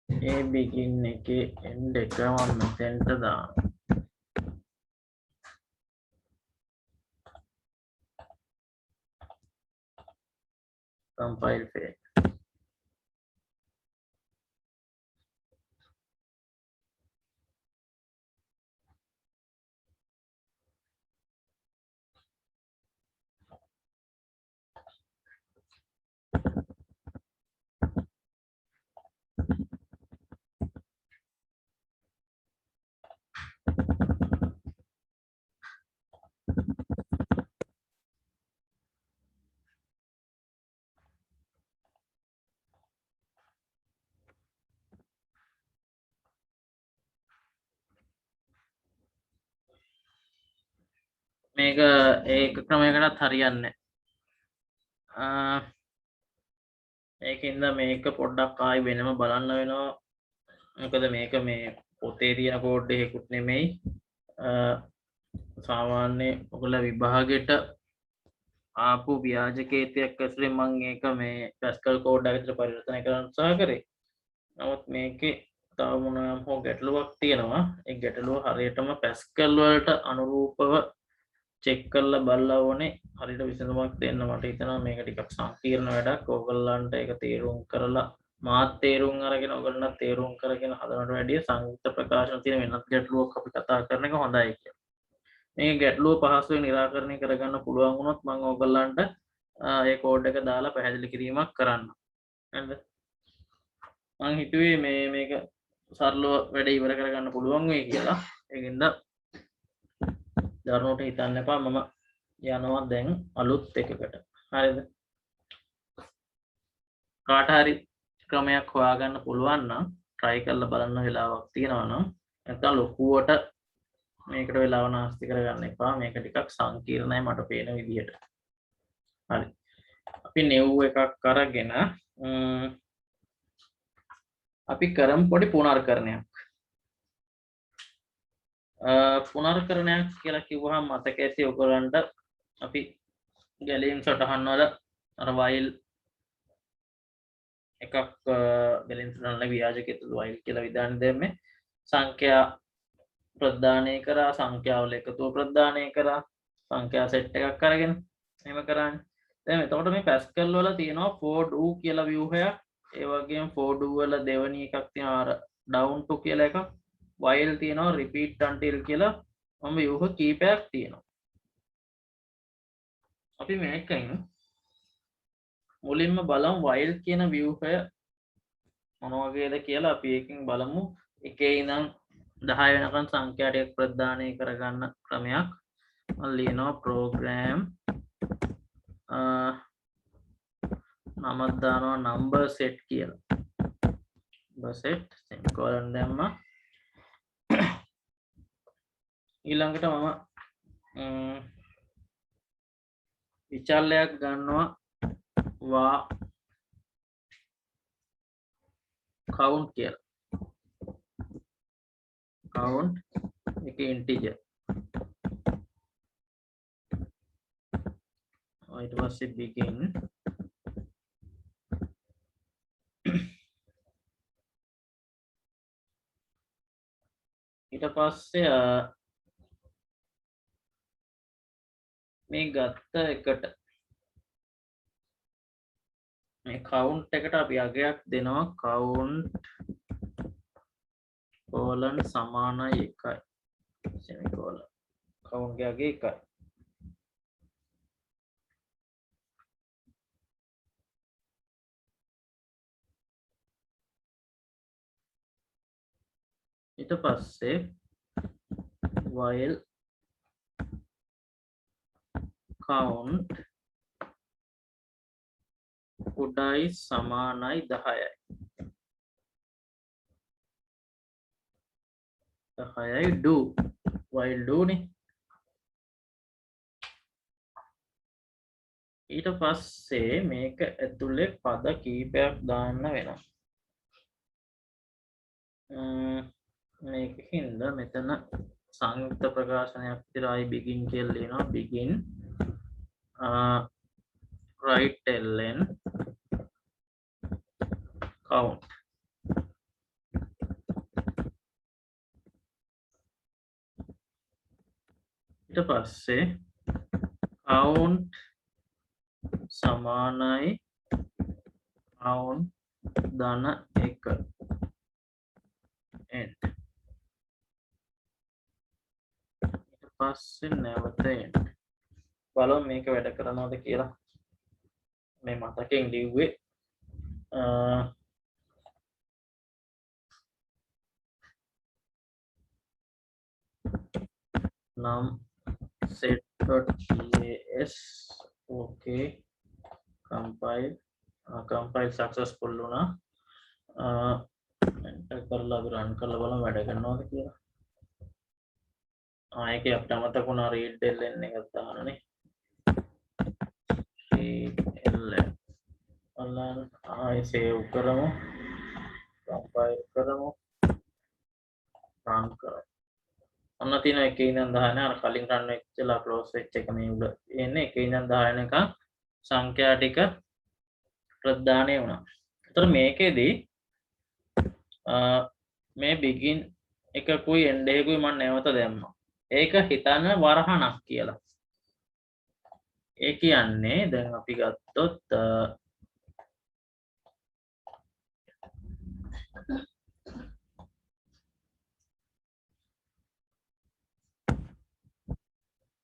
ඒ begin එකේ end එක මම මෙතෙන්ට දානවා compile fail. මේක ඒක ක්‍රමයකටත් හරියන්නේ ඒකින්ද මේක පොඩ්ඩක් ආයි වෙනම බලන්න වෙනවා මොකද මේක මේ පොතේ තියෙන කෝඩ් එකකුත් නෙමෙයි සාමාන්‍ය ඔයගොල්ලෝ විභාගෙට ආපු ව්‍යාජකේතයක් ඇසුරෙන් මම ඒක මේ පැස්කල් කෝඩ් එකකට පරිවර්තනය කරන්න උත්සාහ කරේ නමුත් මේකේ තව මොනවාම හෝ ගැටලුවක් තියෙනවා ඒ ගැටලුව හරියටම පැස්කල් වලට අනුරූපව චෙක් කරලා බලලා ඕනේ හරියට විසඳුමක් දෙන්න මට හිතෙනවා මේක ටිකක් සංකීර්ණ වැඩක් ඕගොල්ලන්ට ඒක තේරුම් කරලා මාත් තේරුම් අරගෙන ඕගොල්ලන්ට තේරුම් කරගෙන හදනට වැඩිය සංයුක්ත ප්‍රකාශන තියෙන වෙනත් ගැටලුවක් අපි කතා කරන එක හොඳයි කියලා. මේ ගැටලුව පහසුවෙන් निराකරණය කරගන්න පුළුවන් වුණොත් මම ඕගොල්ලන්ට ඒ කෝඩ් එක දාලා පැහැදිලි කිරීමක් කරන්න. හරිද? මම හිතුවේ මේක සරලව වැඩ ඉවර කරගන්න පුළුවන් වෙයි කියලා. ඒකින්ද දරුණුට හිතන්න එපා මම යනවා දැන් අලුත් එකකට. හරිද? කාට හරි ක්‍රමයක් හොයාගන්න පුළුවන් නම් try කරලා බලන්න වෙලාවක් තියෙනවා නම් නැත්නම් ලොකුවට මේකට වෙලාව නාස්ති කරගන්න එපා. මේක ටිකක් සංකීර්ණයි මට පේන විදිහට. හරි. අපි new එකක් අරගෙන අපි කරමු පොඩි පුනර්කරණයක්. පුනර්කරණයක් කියලා කිව්වහම මතක ඇති ඔයගොල්ලන්ට අපි ගැලීම් සටහන් වල අර while එකක් ගැලීම් සටහන් වල ව්‍යාජකෙත් while කියලා විධානය දෙන්නේ සංඛ්‍යා ප්‍රදානය කරා සංඛ්‍යාවල එකතුව ප්‍රදානය කරා සංඛ්‍යා සෙට් එකක් අරගෙන එහෙම කරන්නේ. දැන් එතකොට මේ පැස්කල් වල තියෙනවා for do කියලා view එකක්. ඒ වගේම for do වල දෙවෙනි එකක් තියෙනවා අර down to කියලා එකක්. while තියෙනවා repeat until කියලා මම view එක කීපයක් තියෙනවා. අපි මේකෙන් මුලින්ම බලමු while කියන view එක මොන වගේද කියලා අපි එකකින් බලමු. එකේ ඉඳන් 10 වෙනකන් සංඛ්‍යා ටික ප්‍රදානය කරගන්න ක්‍රමයක්. මම ලියනවා program නමක් දානවා number set කියලා. number set semicolon දැම්මා. ඊළඟට මම විචල්‍යයක් ගන්නවා වා count කියලා. count එක integer. ඊට පස්සේ begin ඊට පස්සේ මේ ගත්ත එකට මේ count එකට අපි අගයක් දෙනවා count colon සමානයි 1යි semicolon count ගේ අගය 1යි. ඊට පස්සේ while count උඩයි සමානයි 10යි 10යි do while do නේ. ඊට පස්සේ මේක ඇතුලේ පද කීපයක් දාන්න වෙනවා. මේකකින්ද මෙතන සංයුක්ත ප්‍රකාශනයක් විතරයි begin කියලා ලියනවා. begin write ln count ඊට පස්සේ count සමානයි count ධන 1 end ඊට පස්සේ නැවත end බලමු මේක වැඩ කරනවද කියලා මේ මතකෙන් ලිව්වේ num set.jas okay compile successful වුණා enter කරලා අපි run කරලා බලමු වැඩ කරනවද කියලා ඒකේ අපිට අමතක වුණා read ln එකක් දාන්නනේ ln online ආයෙ save කරමු compile කරමු run කරමු ඔන්න තියෙන එකේ ඉඳන් 10 අර කලින් run වෙච්චලා close වෙච්ච එක මේ උඩ එන්නේ එකේ ඉඳන් 10 වෙනකන් සංඛ්‍යා ටික ප්‍රදානය වුණා. ඒතර මේකෙදි මේ begin එකකුයි end එකකුයි මම නැවත දැම්මා. ඒක හිතන්න වරහණක් කියලා. ඒ කියන්නේ දැන් අපි ගත්තොත්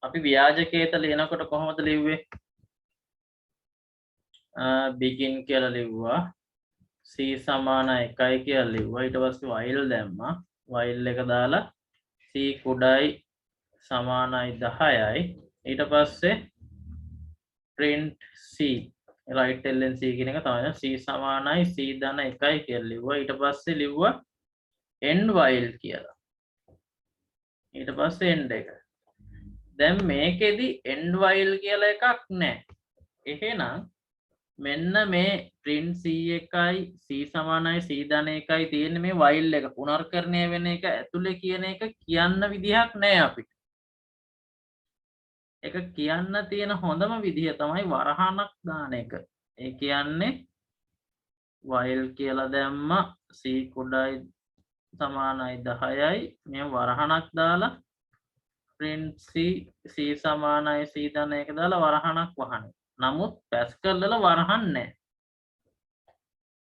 අපි ව්‍යාජකේත ලියනකොට කොහොමද ලිව්වේ? begin කියලා ලිව්වා c සමාන 1යි කියලා ලිව්වා ඊට පස්සේ while දැම්මා while එක දාලා c කුඩායි සමානයි 10යි ඊට පස්සේ print c right ln c කියන එක තමයි c සමානයි c ධන 1යි කියලා ලිව්වා ඊට පස්සේ ලිව්වා end while කියලා ඊට පස්සේ end එක දැන් මේකෙදි end while කියලා එකක් නැහැ එහෙනම් මෙන්න මේ print c එකයි c සමානයි c ධන 1යි තියෙන්නේ මේ while එක පුනර්කරණය වෙන එක ඇතුලේ කියන එක කියන්න විදිහක් නැහැ අපිට. ඒක කියන්න තියෙන හොඳම විදිහ තමයි වරහණක් දාන එක. ඒ කියන්නේ while කියලා දැම්ම c කුඩායි සමානයි 10යි මේ වරහණක් දාලා print c සමානයි c ධන 1 දාලා වරහණක් වහන්නේ. නමුත් පැස්කල් වල වරහන් නැහැ.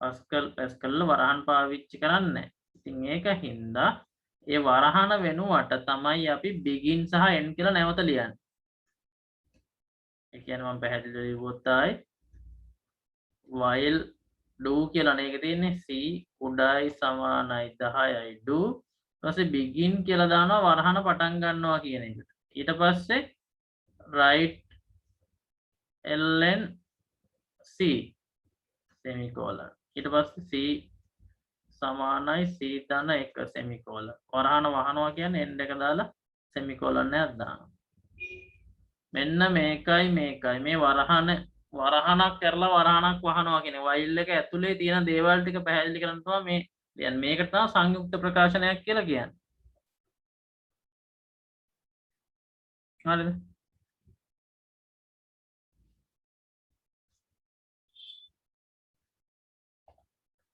පැස්කල් වල වරහන් පාවිච්චි කරන්නේ නැහැ. ඉතින් ඒක හින්දා ඒ වරහන වෙනුවට තමයි අපි begin සහ end කියලා නැවත ලියන්නේ. ඒ කියන්නේ මම පැහැදිලිව ලියුවොත් ආයි while do කියලා නේක තියෙන්නේ c කුඩායි සමානයි 10යි do ඊට පස්සේ begin කියලා දානවා වරහන පටන් ගන්නවා කියන එකට. ඊට පස්සේ write ln c semicolon ඊට පස්සේ c සමානයි c ධන 1 semicolon වරහන වහනවා කියන්නේ end එක දාලා semicolon එකක් දානවා මෙන්න මේකයි මේ වරහනක් කරලා වරහනක් වහනවා කියන්නේ while එක ඇතුලේ තියෙන දේවල් ටික පැහැදිලි කරන්න තමයි මේ කියන්නේ මේකට තමයි සංයුක්ත ප්‍රකාශනයක් කියලා කියන්නේ හරිද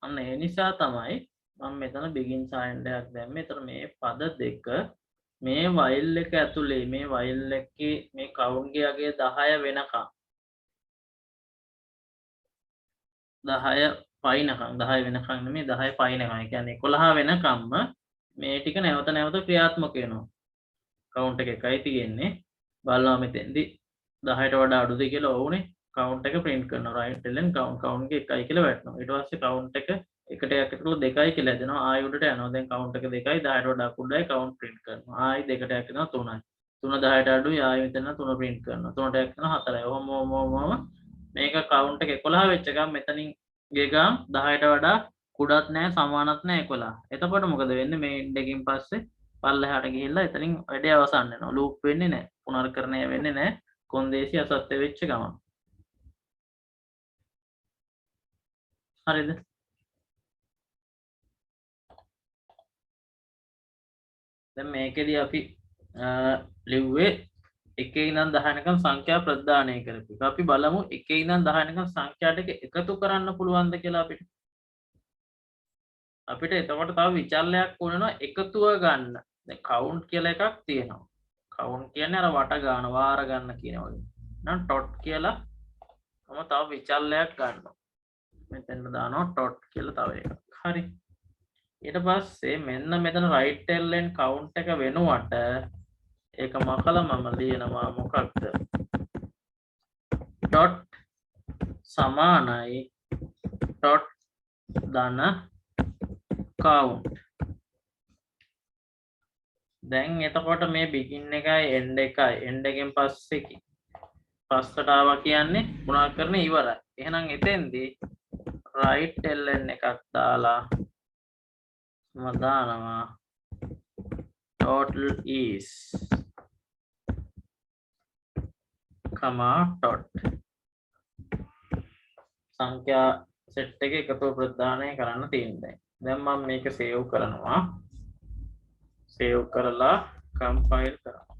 අන්න ඒ නිසා තමයි මම මෙතන begin සහ end එකක් දැම්මේ. ඒතර මේ පද දෙක මේ while එක ඇතුලේ මේ while එකේ මේ count ගියගේ 10 වෙනකම් 10 පයින්කම් 10 වෙනකම් නෙමෙයි 10 පයින්කම්. ඒ කියන්නේ 11 වෙනකම්ම මේ ටික නැවත නැවත ක්‍රියාත්මක වෙනවා. count එක එකයි තියෙන්නේ. බලනවා මෙතෙන්දි 10ට වඩා අඩුද කියලා ඕනේ. count එක print කරනවා right ln count එක එකයි කියලා වැටෙනවා ඊට පස්සේ count එක එකට එකකට දෙකයි කියලා හැදෙනවා ආයෙ උඩට යනවා දැන් count එක දෙකයි 10ට වඩා කුඩායි count print කරනවා ආයෙ දෙකට එකනවා 3යි 3 10ට අඩුයි ආයෙ මෙතන 3 print කරනවා 3ට එකනවා 4යි ඔහොම මේක count එක 11 වෙච්ච ගමන් මෙතනින් ගිය ගමන් 10ට වඩා කුඩත් නැහැ සමානත් නැහැ 11 එතකොට මොකද වෙන්නේ මේ end එකකින් පස්සේ පල්ලෙහාට ගිහිල්ලා එතනින් වැඩේ අවසන් වෙනවා loop වෙන්නේ නැහැ පුනර්කරණය වෙන්නේ නැහැ කොන්දේසි අසත්‍ය වෙච්ච ගමන් හරිද දැන් මේකෙදී අපි ලිව්වේ 1 ඉඳන් 10 වෙනකම් සංඛ්‍යා ප්‍රදානය කරපු එක. අපි බලමු 1 ඉඳන් 10 වෙනකම් සංඛ්‍යා ටික එකතු කරන්න පුළුවන්ද කියලා අපිට. අපිට එතකොට තව විචල්‍යයක් වුණනවා එකතුව ගන්න. දැන් count කියලා එකක් තියෙනවා. count කියන්නේ අර වට ගන්න, වාර ගන්න කියන වගේ. නම් tot කියලා තව විචල්‍යයක් ගන්නවා. මෙතෙන්ට දානවා ඩොට් කියලා තව එකක්. හරි. ඊට පස්සේ මෙන්න මෙතන right ln count එක වෙනුවට ඒක මකලා මම ලියනවා මොකක්ද? dot සමානයි dot ධන count. දැන් එතකොට මේ begin එකයි end එකයි end එකෙන් පස්සේ පස්සට ආවා කියන්නේ මොනවා කරන්නේ ඉවරයි. එහෙනම් එතෙන්දී right ln එකක් දාලා මම දානවා total is dot සංඛ්‍යා සෙට් එක එකතු ප්‍රදානය කරන්න තියෙනවා. දැන් මම මේක සේව් කරනවා. සේව් කරලා කම්පයිල් කරනවා.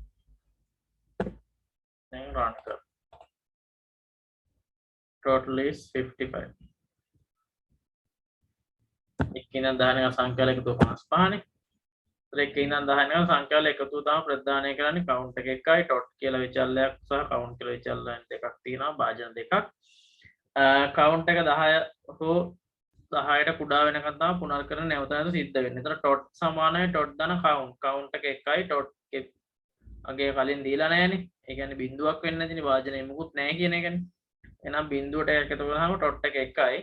දැන් run කරනවා. total is 55. එක්කින 10 සංඛ්‍යාවල එකතු 55 නේ. එක්කින 10 සංඛ්‍යාවල එකතු තමයි ප්‍රදානය කරන්නේ count එක එකයි dot කියලා විචල්ලයක් සහ count කියලා විචල්ලයන් දෙකක් තියෙනවා භාජන දෙකක්. count එක 10 හෝ 10ට කුඩා වෙනකන් තමයි පුනර්කරණ නැවත සිද්ධ වෙන්නේ. ඒතර dot සමානයි dot ධන count එක එකයි dot අගේ කලින් දීලා නැහැනේ. ඒ කියන්නේ බිඳුවක් වෙන්නේ නැතිනේ වාජනේ මුකුත් නැහැ කියන එකනේ. එහෙනම් බිඳුවට එකතු කරාම dot එක එකයි.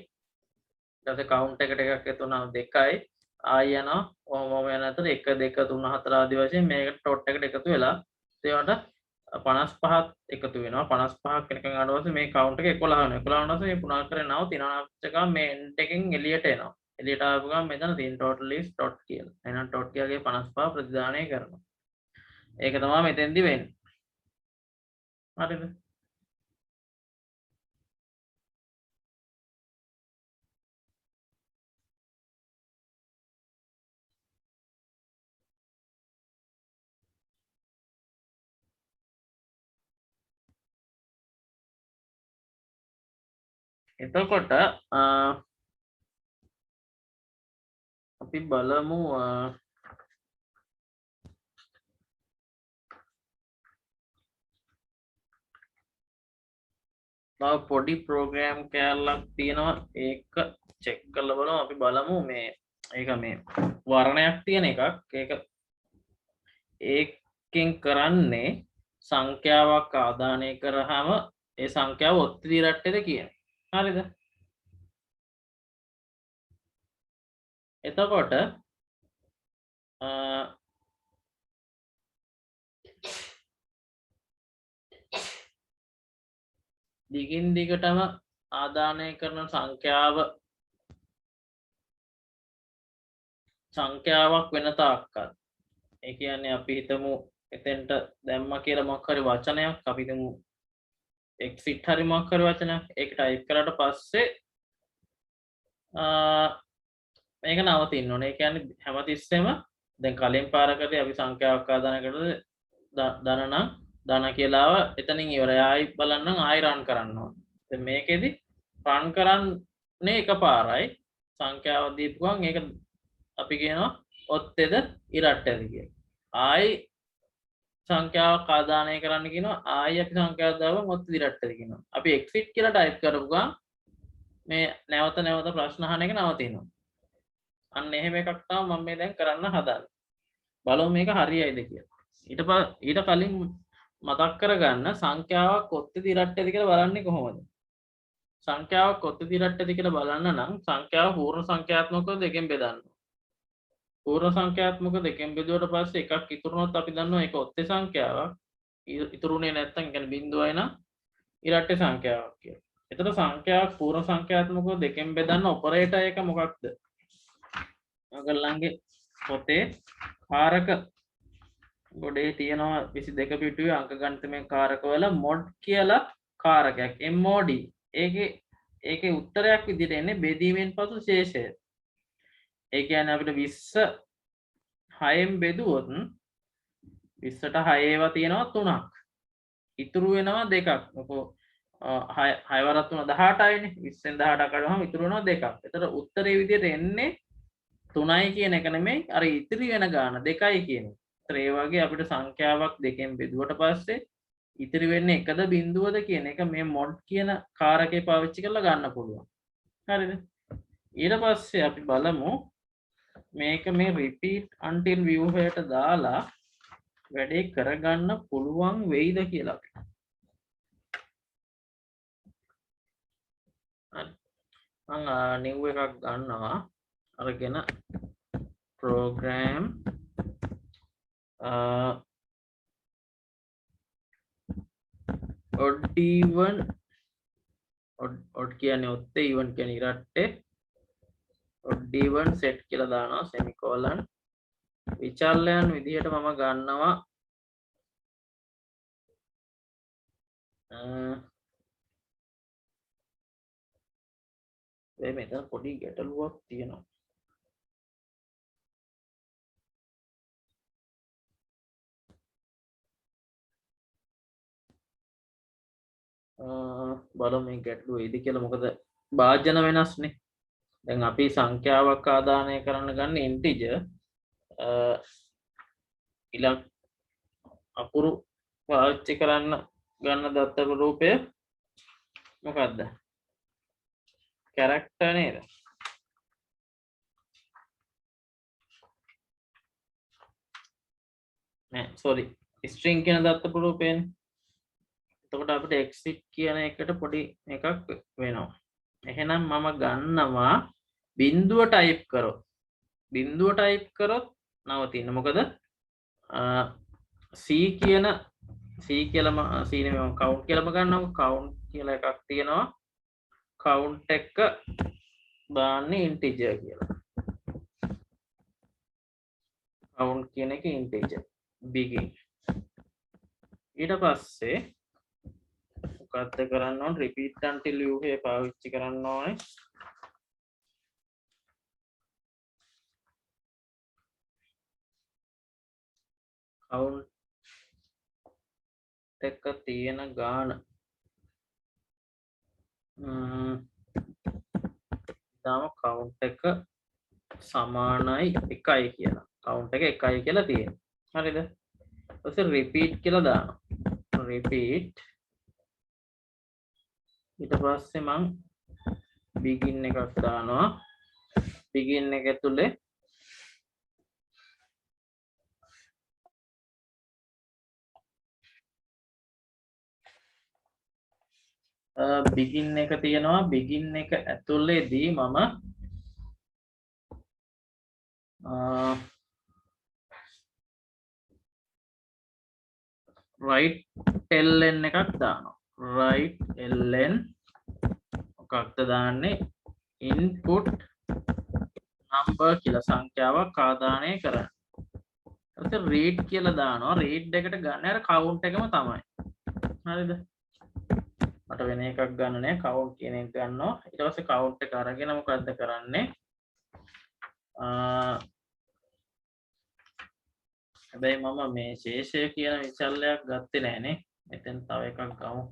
ඊට පස්සේ count එකට එකක් එකතු වුණාම දෙකයි. ආය යනවා ඔහොම යන අතර 1 2 3 4 ආදී වශයෙන් මේකට dot එකට එකතු වෙලා ඒවට 55ක් එකතු වෙනවා. 55ක් වෙනකන් ආවට පස්සේ මේ count එක 11 වෙනවා. 11 වුණාම මේ පුනර්කරණය නවතිනවා. මේ end එකෙන් එළියට එනවා. එළියට ආපු ගමන් මෙතන තියෙන total is dot කියලා. එහෙනම් dot කියගේ 55 ප්‍රතිදානය කරනවා. ඒක තමයි මෙතෙන්දි වෙන්නේ. හරිද? එතකොට අපි බලමු පොඩි ප්‍රෝග්‍රෑම් කෑල්ලක් තියෙනවා ඒක චෙක් කරලා බලමු. අපි බලමු මේ ඒක මේ වර්ණයක් තියෙන එකක්. ඒකෙන් කරන්නේ සංඛ්‍යාවක් ආදානය කරාම ඒ සංඛ්‍යාව ඔත්තු දිරට්ටේද කියන්නේ. හරිද? එතකොට දිගින් දිගටම ආදානය කරන සංඛ්‍යාවක් වෙන තාක්කල් ඒ කියන්නේ අපි හිතමු එතෙන්ට දැම්ම කියලා මොකක් හරි වචනයක් අපි හිතමු exit හරි මොකක් හරි වචනයක් ඒක ටයිප් කරාට පස්සේ මේක නවතින්න ඕනේ. ඒ කියන්නේ හැමතිස්සෙම දැන් කලින් පාරකදී අපි සංඛ්‍යාවක් ආදානය කරද්දී ධන කියලාව එතනින් ඉවරයි. ආයි බලන්නම් ආයි රන් කරන්න ඕනේ. දැන් මේකෙදි රන් කරන්නේ එකපාරයි සංඛ්‍යාව දීපු ගමන් ඒක අපි කියනවා ඔත්තේද ඉරට්ටේද කියලා. ආයි සංඛ්‍යාවක් ආදානය කරන්න කියනවා. ආයි අපි සංඛ්‍යාවක් දාපුවම ඔත්තේද ඉරට්ටේද කියනවා. අපි exit කියලා ටයිප් කරපු ගමන් මේ නැවත ප්‍රශ්න අහන එක නවතිනවා. අන්න එහෙම එකක් තමයි මම මේ දැන් කරන්න හදන්නේ. බලමු මේක හරියයිද කියලා. ඊට කලින් මතක් කරගන්න සංඛ්‍යාවක් ඔත්තේද ඉරට්ටේද කියලා බලන්නේ කොහොමද? සංඛ්‍යාවක් ඔත්තේද ඉරට්ටේද කියලා බලන්න නම් සංඛ්‍යාව පූර්ණ සංඛ්‍යාත්මකව දෙකෙන් බෙදන්න. පූර්ණ සංඛ්‍යාත්මක දෙකෙන් බෙදුවට පස්සේ එකක් ඉතුරු වුණොත් අපි දන්නවා ඒක ඔත්තේ සංඛ්‍යාවක්. ඉතුරුනේ නැත්තම් කියන්නේ බිඳුවයි නම් ඉරට්ටේ සංඛ්‍යාවක් කියලා. එතකොට සංඛ්‍යාවක් පූර්ණ සංඛ්‍යාත්මකව දෙකෙන් බෙදන්න ඔපරේටර් එක මොකක්ද? ඔයගොල්ලන්ගේ පොතේ කාරක ගොඩේ තියෙනවා 22 පිටුවේ අංක ගණිතමය කාරකවල mod කියලා කාරකයක් mod. ඒකේ උත්තරයක් විදිහට එන්නේ බෙදීමෙන් පසු ශේෂය. ඒ කියන්නේ අපිට 20 6න් බෙදුවොත් 20ට 6 ඒවා තියෙනවා 3ක්. ඉතුරු වෙනවා 2ක්. මොකෝ 6 වරක් 3 18යිනේ. 20න් 18 කඩුවම ඉතුරු වෙනවා 2ක්. ඒතර උත්තරේ විදිහට එන්නේ 3යි කියන එක නෙමෙයි අර ඉතිරි වෙන ගාන 2යි කියන එක. ඒතර ඒ වගේ අපිට සංඛ්‍යාවක් දෙකෙන් බෙදුවට පස්සේ ඉතිරි වෙන්නේ එකද බිඳුවද කියන එක මේ mod කියන කාරකේ පාවිච්චි කරලා ගන්න පුළුවන්. හරිද ඊට පස්සේ අපි බලමු මේක මේ repeat until view එකට දාලා වැඩේ කරගන්න පුළුවන් වෙයිද කියලා අපි මම new එකක් ගන්නවා අරගෙන program odd even odd කියන්නේ ඔත්තේ even කියන්නේ ඉරට්ටේ odd even set කියලා දානවා semicolon විචල්යන් විදිහට මම ගන්නවා මේ මෙතන පොඩි ගැටලුවක් තියෙනවා බලමු මේ ගැටලුව එයිද කියලා මොකද භාජන වෙනස්නේ දැන් අපි සංඛ්‍යාවක් ආදානය කරන්න ගන්න integer ඉලක්ක අකුරු පාවිච්චි කරන්න ගන්න දත්ත රූපය මොකක්ද character නේද නෑ sorry string කියන දත්ත රූපයනේ එතකොට අපිට exit කියන එකට පොඩි එකක් වෙනවා එහෙනම් මම ගන්නවා බිඳුව ටයිප් කරොත් නවතින්න මොකද c කියලා c නෙමෙයි මම count කියලාම ගන්නවා count කියලා එකක් තියෙනවා count එක දාන්නේ integer කියලා count කියන එක integer begin ඊට පස්සේ මොකක්ද කරන්න ඕන repeat until view එක පාවිච්චි කරන්න ඕනේ count එක තියෙන ගාන දාම count එක සමානයි 1යි කියලා count එක 1යි කියලා තියෙනවා හරිද ඊට repeat කියලා දානවා repeat ඊට පස්සේ මං begin එකක් දානවා begin එක ඇතුලේ begin එක තියෙනවා begin එක ඇතුලේදී මම right ln එකක් දානවා right ln මොකක්ද දාන්නේ input number කියලා සංඛ්‍යාවක් ආදානය කරන්න ඊට read කියලා දානවා read එකට ගන්න අර count එකම තමයි හරිද මට වෙන එකක් ගන්න නෑ count කියන එක ගන්නවා ඊට පස්සේ count එක අරගෙන මොකද්ද කරන්නේ හැබැයි මම මේ ශේෂය කියන විචල්‍යයක් ගත්තේ නෑනේ මෙතෙන් තව එකක් ගමු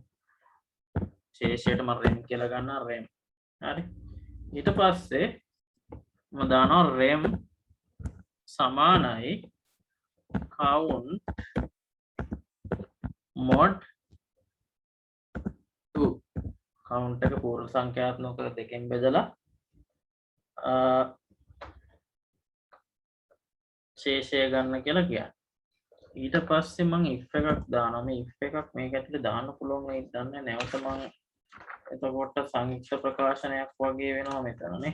ශේෂයට මම rem කියලා ගන්නවා rem හරි ඊට පස්සේ මම දානවා rem සමානයි count mod 2 count එක පූර්ණ සංඛ්‍යාත්මක දෙකෙන් බෙදලා ශේෂය ගන්න කියලා කියන්නේ ඊට පස්සේ මම if එකක් දානවා මේ if එකක් මේක ඇතුලේ දාන්න පුළුවන් නේද දන්නේ නැවත මම එතකොට සංයුක්ත ප්‍රකාශනයක් වගේ වෙනවා මෙතනනේ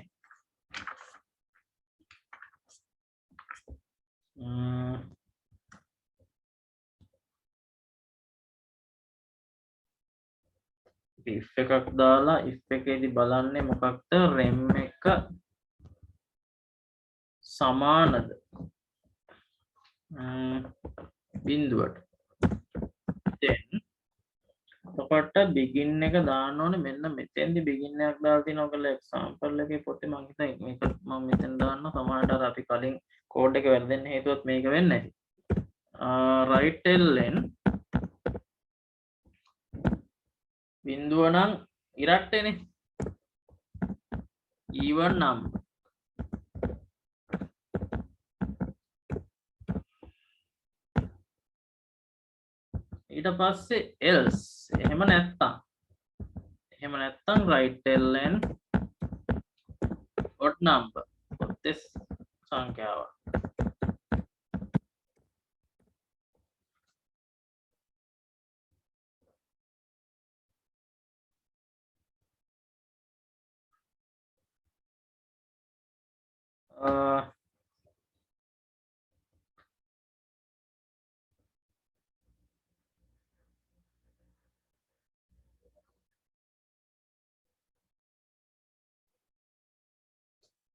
if එකක් දාලා if එකේදී බලන්නේ මොකක්ද rem එක සමානද බිඳුවට then එතකොට begin එක දාන්න ඕනේ මෙන්න මෙතෙන්දි begin එකක් දාලා තිනවා ඔයගොල්ලෝ example එකේ පොතේ මම හිතන්නේ මේක මම මෙතෙන් දාන්න සමහරට අර අපි කලින් කෝඩ් එක වැරදෙන්න හේතුවත් මේක වෙන්නේ නැති right ln බිඳුව නම් ඉරට්ටේනේ even number ඊට පස්සේ else එහෙම නැත්තම් right ln odd number ඔත්තේ සංඛ්‍යාව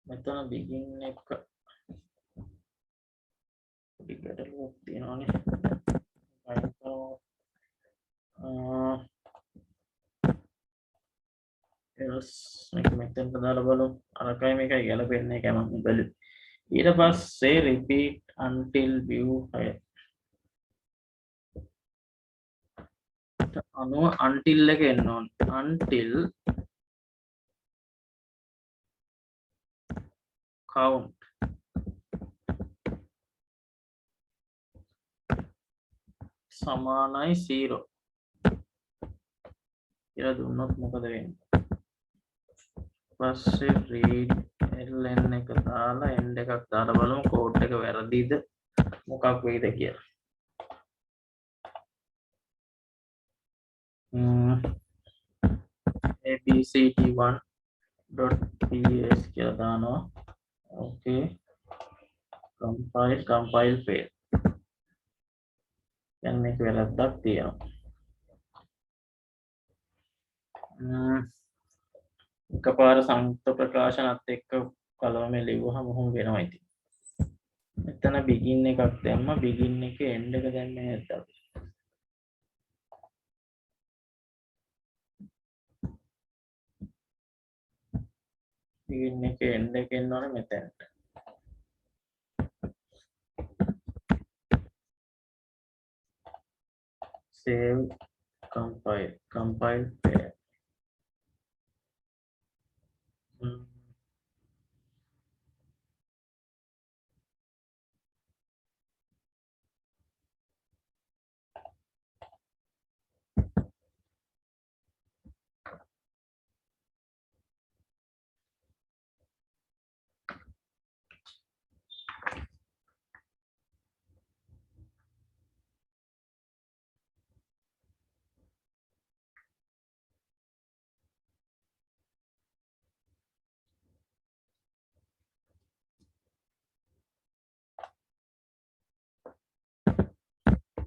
මෙතන begin එක පොඩි ගැටලුවක් තියෙනවානේ else මේක මෙතෙන්ට දාලා බලමු අරකයි මේකයි ගැලපෙන්නේ නැහැ මම බලමු ඊට පස්සේ repeat until view 6 අනුව until එක එන්න ඕනේ until count සමානයි 0 කියලා දුන්නොත් මොකද වෙන්නේ පස්සේ read ln එක දාලා end එකක් දාලා බලමු කෝඩ් එක වැරදිද මොකක් වෙයිද කියලා abcd1.ps කියලා දානවා okay compile fail දැන් මේක වැරද්දක් තියෙනවා එකපාර සංයුක්ත ප්‍රකාශනත් එක්ක කලවමේ ලිව්වහම මොහොම වෙනවා ඉතින් මෙතන begin එකක් දැම්මා begin එකේ end එක දැම්මේ නැද්ද අපි begin එකේ end එක එන්නවනේ මෙතනට save compile fail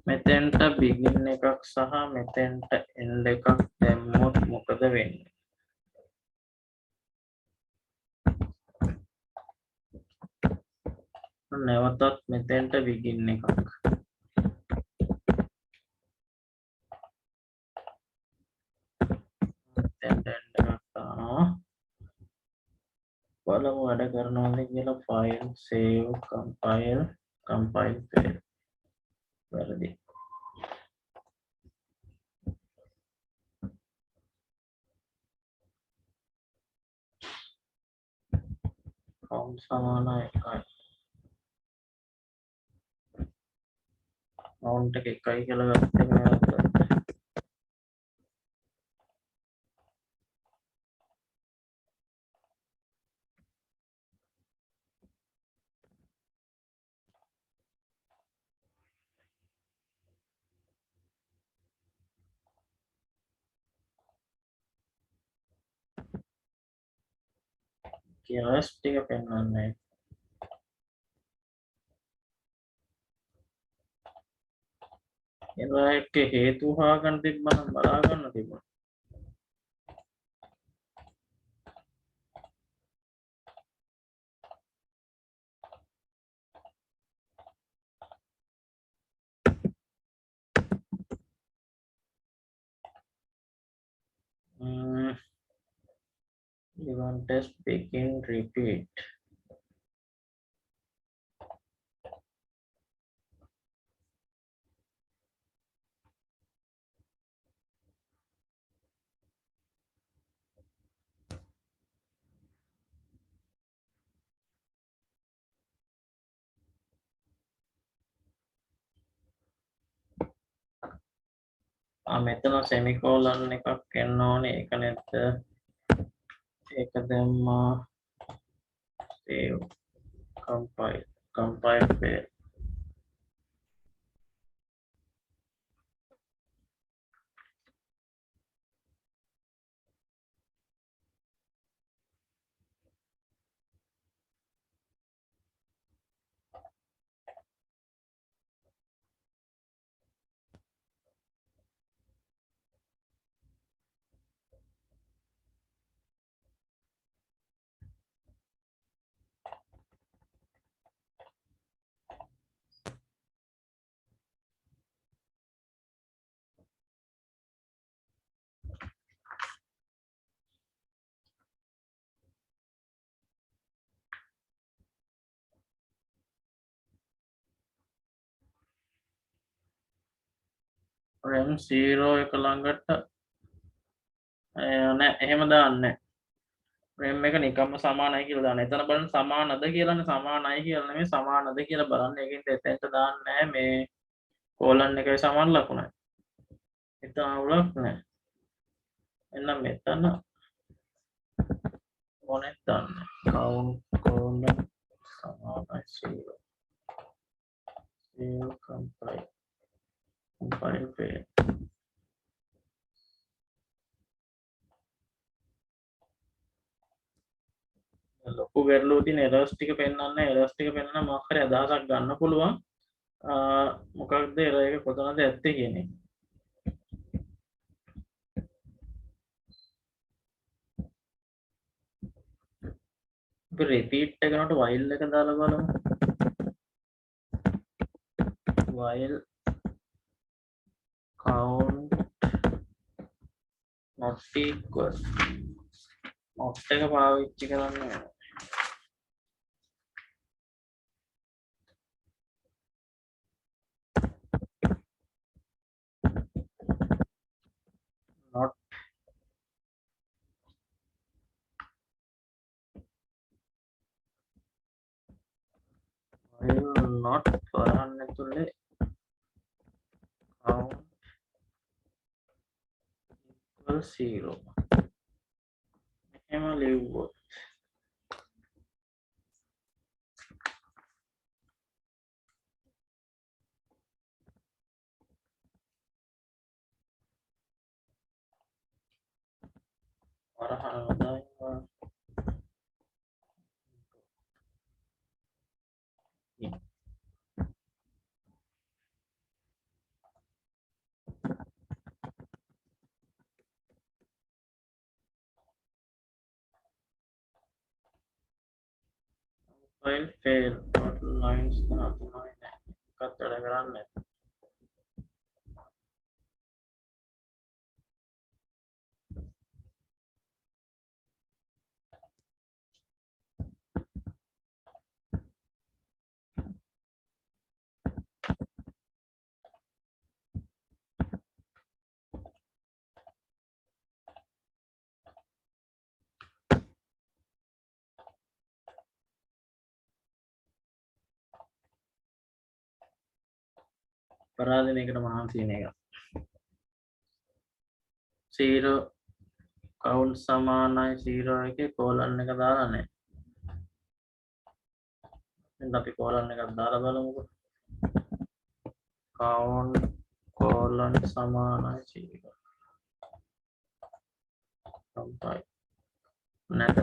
මෙතෙන්ට begin එකක් සහ මෙතෙන්ට end එකක් දැම්මොත් මොකද වෙන්නේ නැවතත් මෙතෙන්ට begin එකක් මෙතෙන්ට end එකක් දානවා බලමු වැඩ කරනවද කියලා file save compile fail වැරදි count සමානයි 1යි count එක 1යි කියලා ගත්ත එක වැරද්දක් කියලා ටික පෙන්වන්නේ එනවා එක්ක හේතු හොයාගන්න තිබ්බනම් බලා ගන්න තිබුණා event test begin repeat මෙතන semicolon එකක් එන්න ඕනේ ඒක නැත්ද ඒක දැම්මා save, compile fail. rem 0 එක ළඟට නෑ එහෙම දාන්නේ රෙම් එක නිකම්ම සමානයි කියලා දාන්න. එතන බලන්න සමානද කියලානේ සමානයි කියලා නෙමෙයි සමානද කියලා බලන්න. ඒකෙන් එතෙන්ට දාන්නේ නෑ මේ කෝලන් එකේ සමාන ලකුණයි. එතන අවුලක් නෑ. එන්න මෙතන ඕනෙත් දාන්න. count colon සමානයි 0. 0 compile fail. ලොකු ගැටලුව තියෙන errors ටික පෙන්වන්නේ errors ටික පෙන්වන මොකක් හරි අදහසක් ගන්න පුළුවන් මොකක්ද error එක කොතනද ඇත්තේ කියන එක. අපි repeat එක නට while එක දාලා බලමු. while count not equal not එක පාවිච්චි කරන්න ඕනේ. not while not කරන්න ඇතුලේ count equal 0 එහෙම ලියුවොත් වරහන් දානවා while fail total lines දානවා එකත් වැඩ කරන්නේ පරාදිනයකට මහන්සි වෙන එක. 0 count සමානයි 0 එකේ කෝලන් එක දාලා නැහැ. දැන් අපි කෝලන් එකක් දාලා බලමුකෝ. count colon සමානයි 0. compile නැත.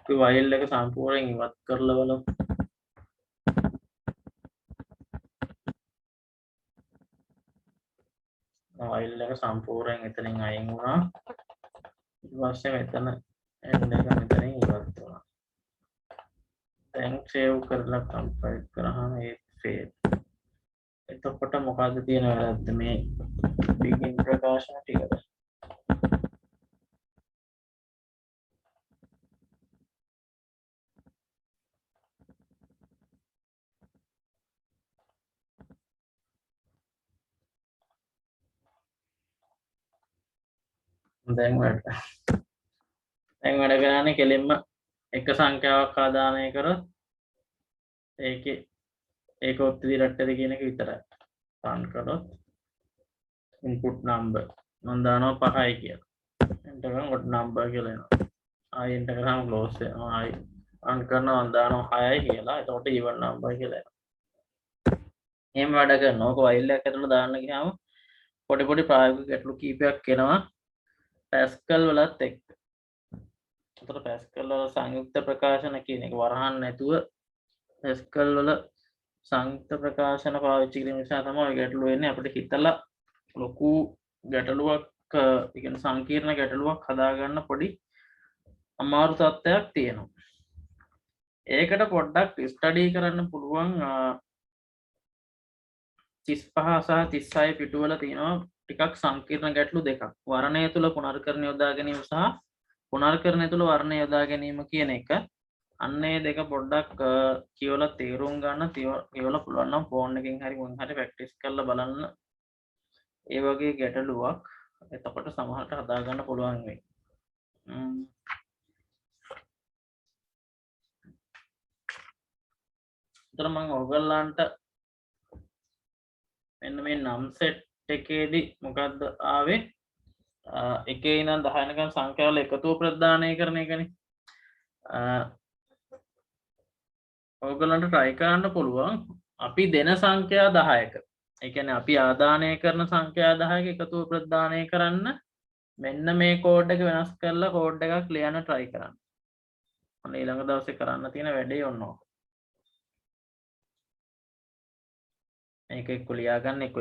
අපි while එක සම්පූර්ණයෙන් ඉවත් කරලා බලමු. while එක සම්පූර්ණයෙන් එතනින් අයින් වුණා. ඊට පස්සේ මෙතන end එක මෙතනින් ඉවත් වුණා. දැන් save කරලා compile කරාම ඒ fail. එතකොට මොකද්ද තියෙන වැරද්ද මේ begin ප්‍රකාශන ටිකද? දැන් වැඩ කරන්නේ කෙලින්ම එක සංඛ්‍යාවක් ආදානය කරොත් ඒක ඔත්තු දිරට්ටද කියන එක විතරයි. රන් කරොත් input number මම දානවා 5යි කියලා. enter කරනකොට number කියලා එනවා. ආයෙ enter කරාම close වෙනවා. ආයෙ රන් කරනවා මම දානවා 6යි කියලා. එතකොට even number කියලා එනවා. එහෙම වැඩ කරනවා. ඔක file එකක් ඇතුළට දාන්න ගියාම පොඩි ප්‍රායෝගික ගැටලු කීපයක් එනවා Pascal වලත් එක්ක. අතට Pascal වල සංයුක්ත ප්‍රකාශන කියන එක වරහන් නැතුව Pascal වල සංයුක්ත ප්‍රකාශන පාවිච්චි කිරීම නිසා තමයි ගැටලු එන්නේ. අපිට හිතලා ලොකු ගැටලුවක් ඒ කියන්නේ සංකීර්ණ ගැටලුවක් හදාගන්න පොඩි අමාරු තත්ත්වයක් තියෙනවා. ඒකට පොඩ්ඩක් ස්ටඩි කරන්න පුළුවන් 35 සහ 36 පිටුවල තියෙනවා ටිකක් සංකීර්ණ ගැටලු දෙකක්. වර්ණය තුල පුනර්කරණ යොදා ගැනීම සහ පුනර්කරණය තුල වර්ණය යොදා ගැනීම කියන එක. අන්නේ දෙක පොඩ්ඩක් කියවලා තේරුම් ගන්න කියවලා පුළුවන් නම් ෆෝන් එකකින් හරි මොකෙන් හරි ප්‍රැක්ටිස් කරලා බලන්න. ඒ වගේ ගැටලුවක් එතකොට සමහරට හදා ගන්න පුළුවන් වෙයි. ඒතර මම ඔයගොල්ලන්ට මෙන්න මේ නම් සෙට් එකේදී මොකද්ද ආවේ? එකේ ඉඳන් 10 වෙනකන් සංඛ්‍යාවල එකතුව ප්‍රදානය කරන එකනේ. ඔයගොල්ලන්ට try කරන්න පුළුවන් අපි දෙන සංඛ්‍යා 10ක. ඒ කියන්නේ අපි ආදානය කරන සංඛ්‍යා 10ක එකතුව ප්‍රදානය කරන්න මෙන්න මේ කෝඩ් එක වෙනස් කරලා කෝඩ් එකක් ලියන්න try කරන්න. ඔන්න ඊළඟ දවසේ කරන්න තියෙන වැඩේ ඔන්න ඕක. මේක එක්ක ලියා ගන්න එක්ක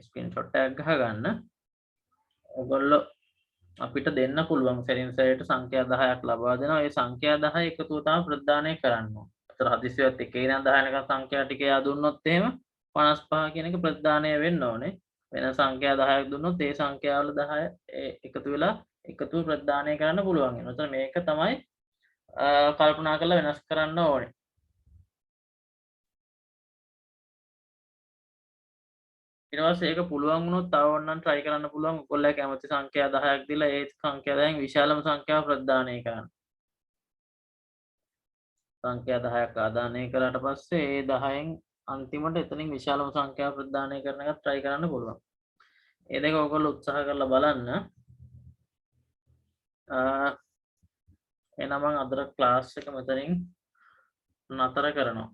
ස්ක්‍රීන්ෂොට් එකක් ගහ ගන්න. ඔයගොල්ලෝ අපිට දෙන්න පුළුවන් සැරින් සැරේට සංඛ්‍යා 10ක් ලබා දෙනවා. ඒ සංඛ්‍යා 10 එකතුව තමයි ප්‍රදානය කරන්න ඕන. අතර හදිසියවත් එකේ ඉඳන් 10 වෙනකන් සංඛ්‍යා ටික යා දුන්නොත් එහෙම 55 කියන එක ප්‍රදානය වෙන්න ඕනේ. වෙන සංඛ්‍යා 10ක් දුන්නොත් ඒ සංඛ්‍යාවල 10 එකතු වෙලා එකතුව ප්‍රදානය කරන්න පුළුවන් වෙනවා. එතන මේක තමයි කල්පනා කරලා වෙනස් කරන්න ඕනේ. ඊට පස්සේ ඒක පුළුවන් වුණොත් තව ඕනනම් try කරන්න පුළුවන්. ඔයගොල්ලෝ කැමති සංඛ්‍යා 10ක් දීලා ඒ සංඛ්‍යා 10න් විශාලම සංඛ්‍යාව ප්‍රදානය කරන්න. සංඛ්‍යා 10ක් ආදානය කළාට පස්සේ ඒ 10න් අන්තිමට එතනින් විශාලම සංඛ්‍යාව ප්‍රදානය කරන එකත් try කරන්න පුළුවන්. ඒ දෙක ඔයගොල්ලෝ උත්සාහ කරලා බලන්න. එහෙනම් මම අද ක්ලාස් එක මෙතනින් නතර කරනවා.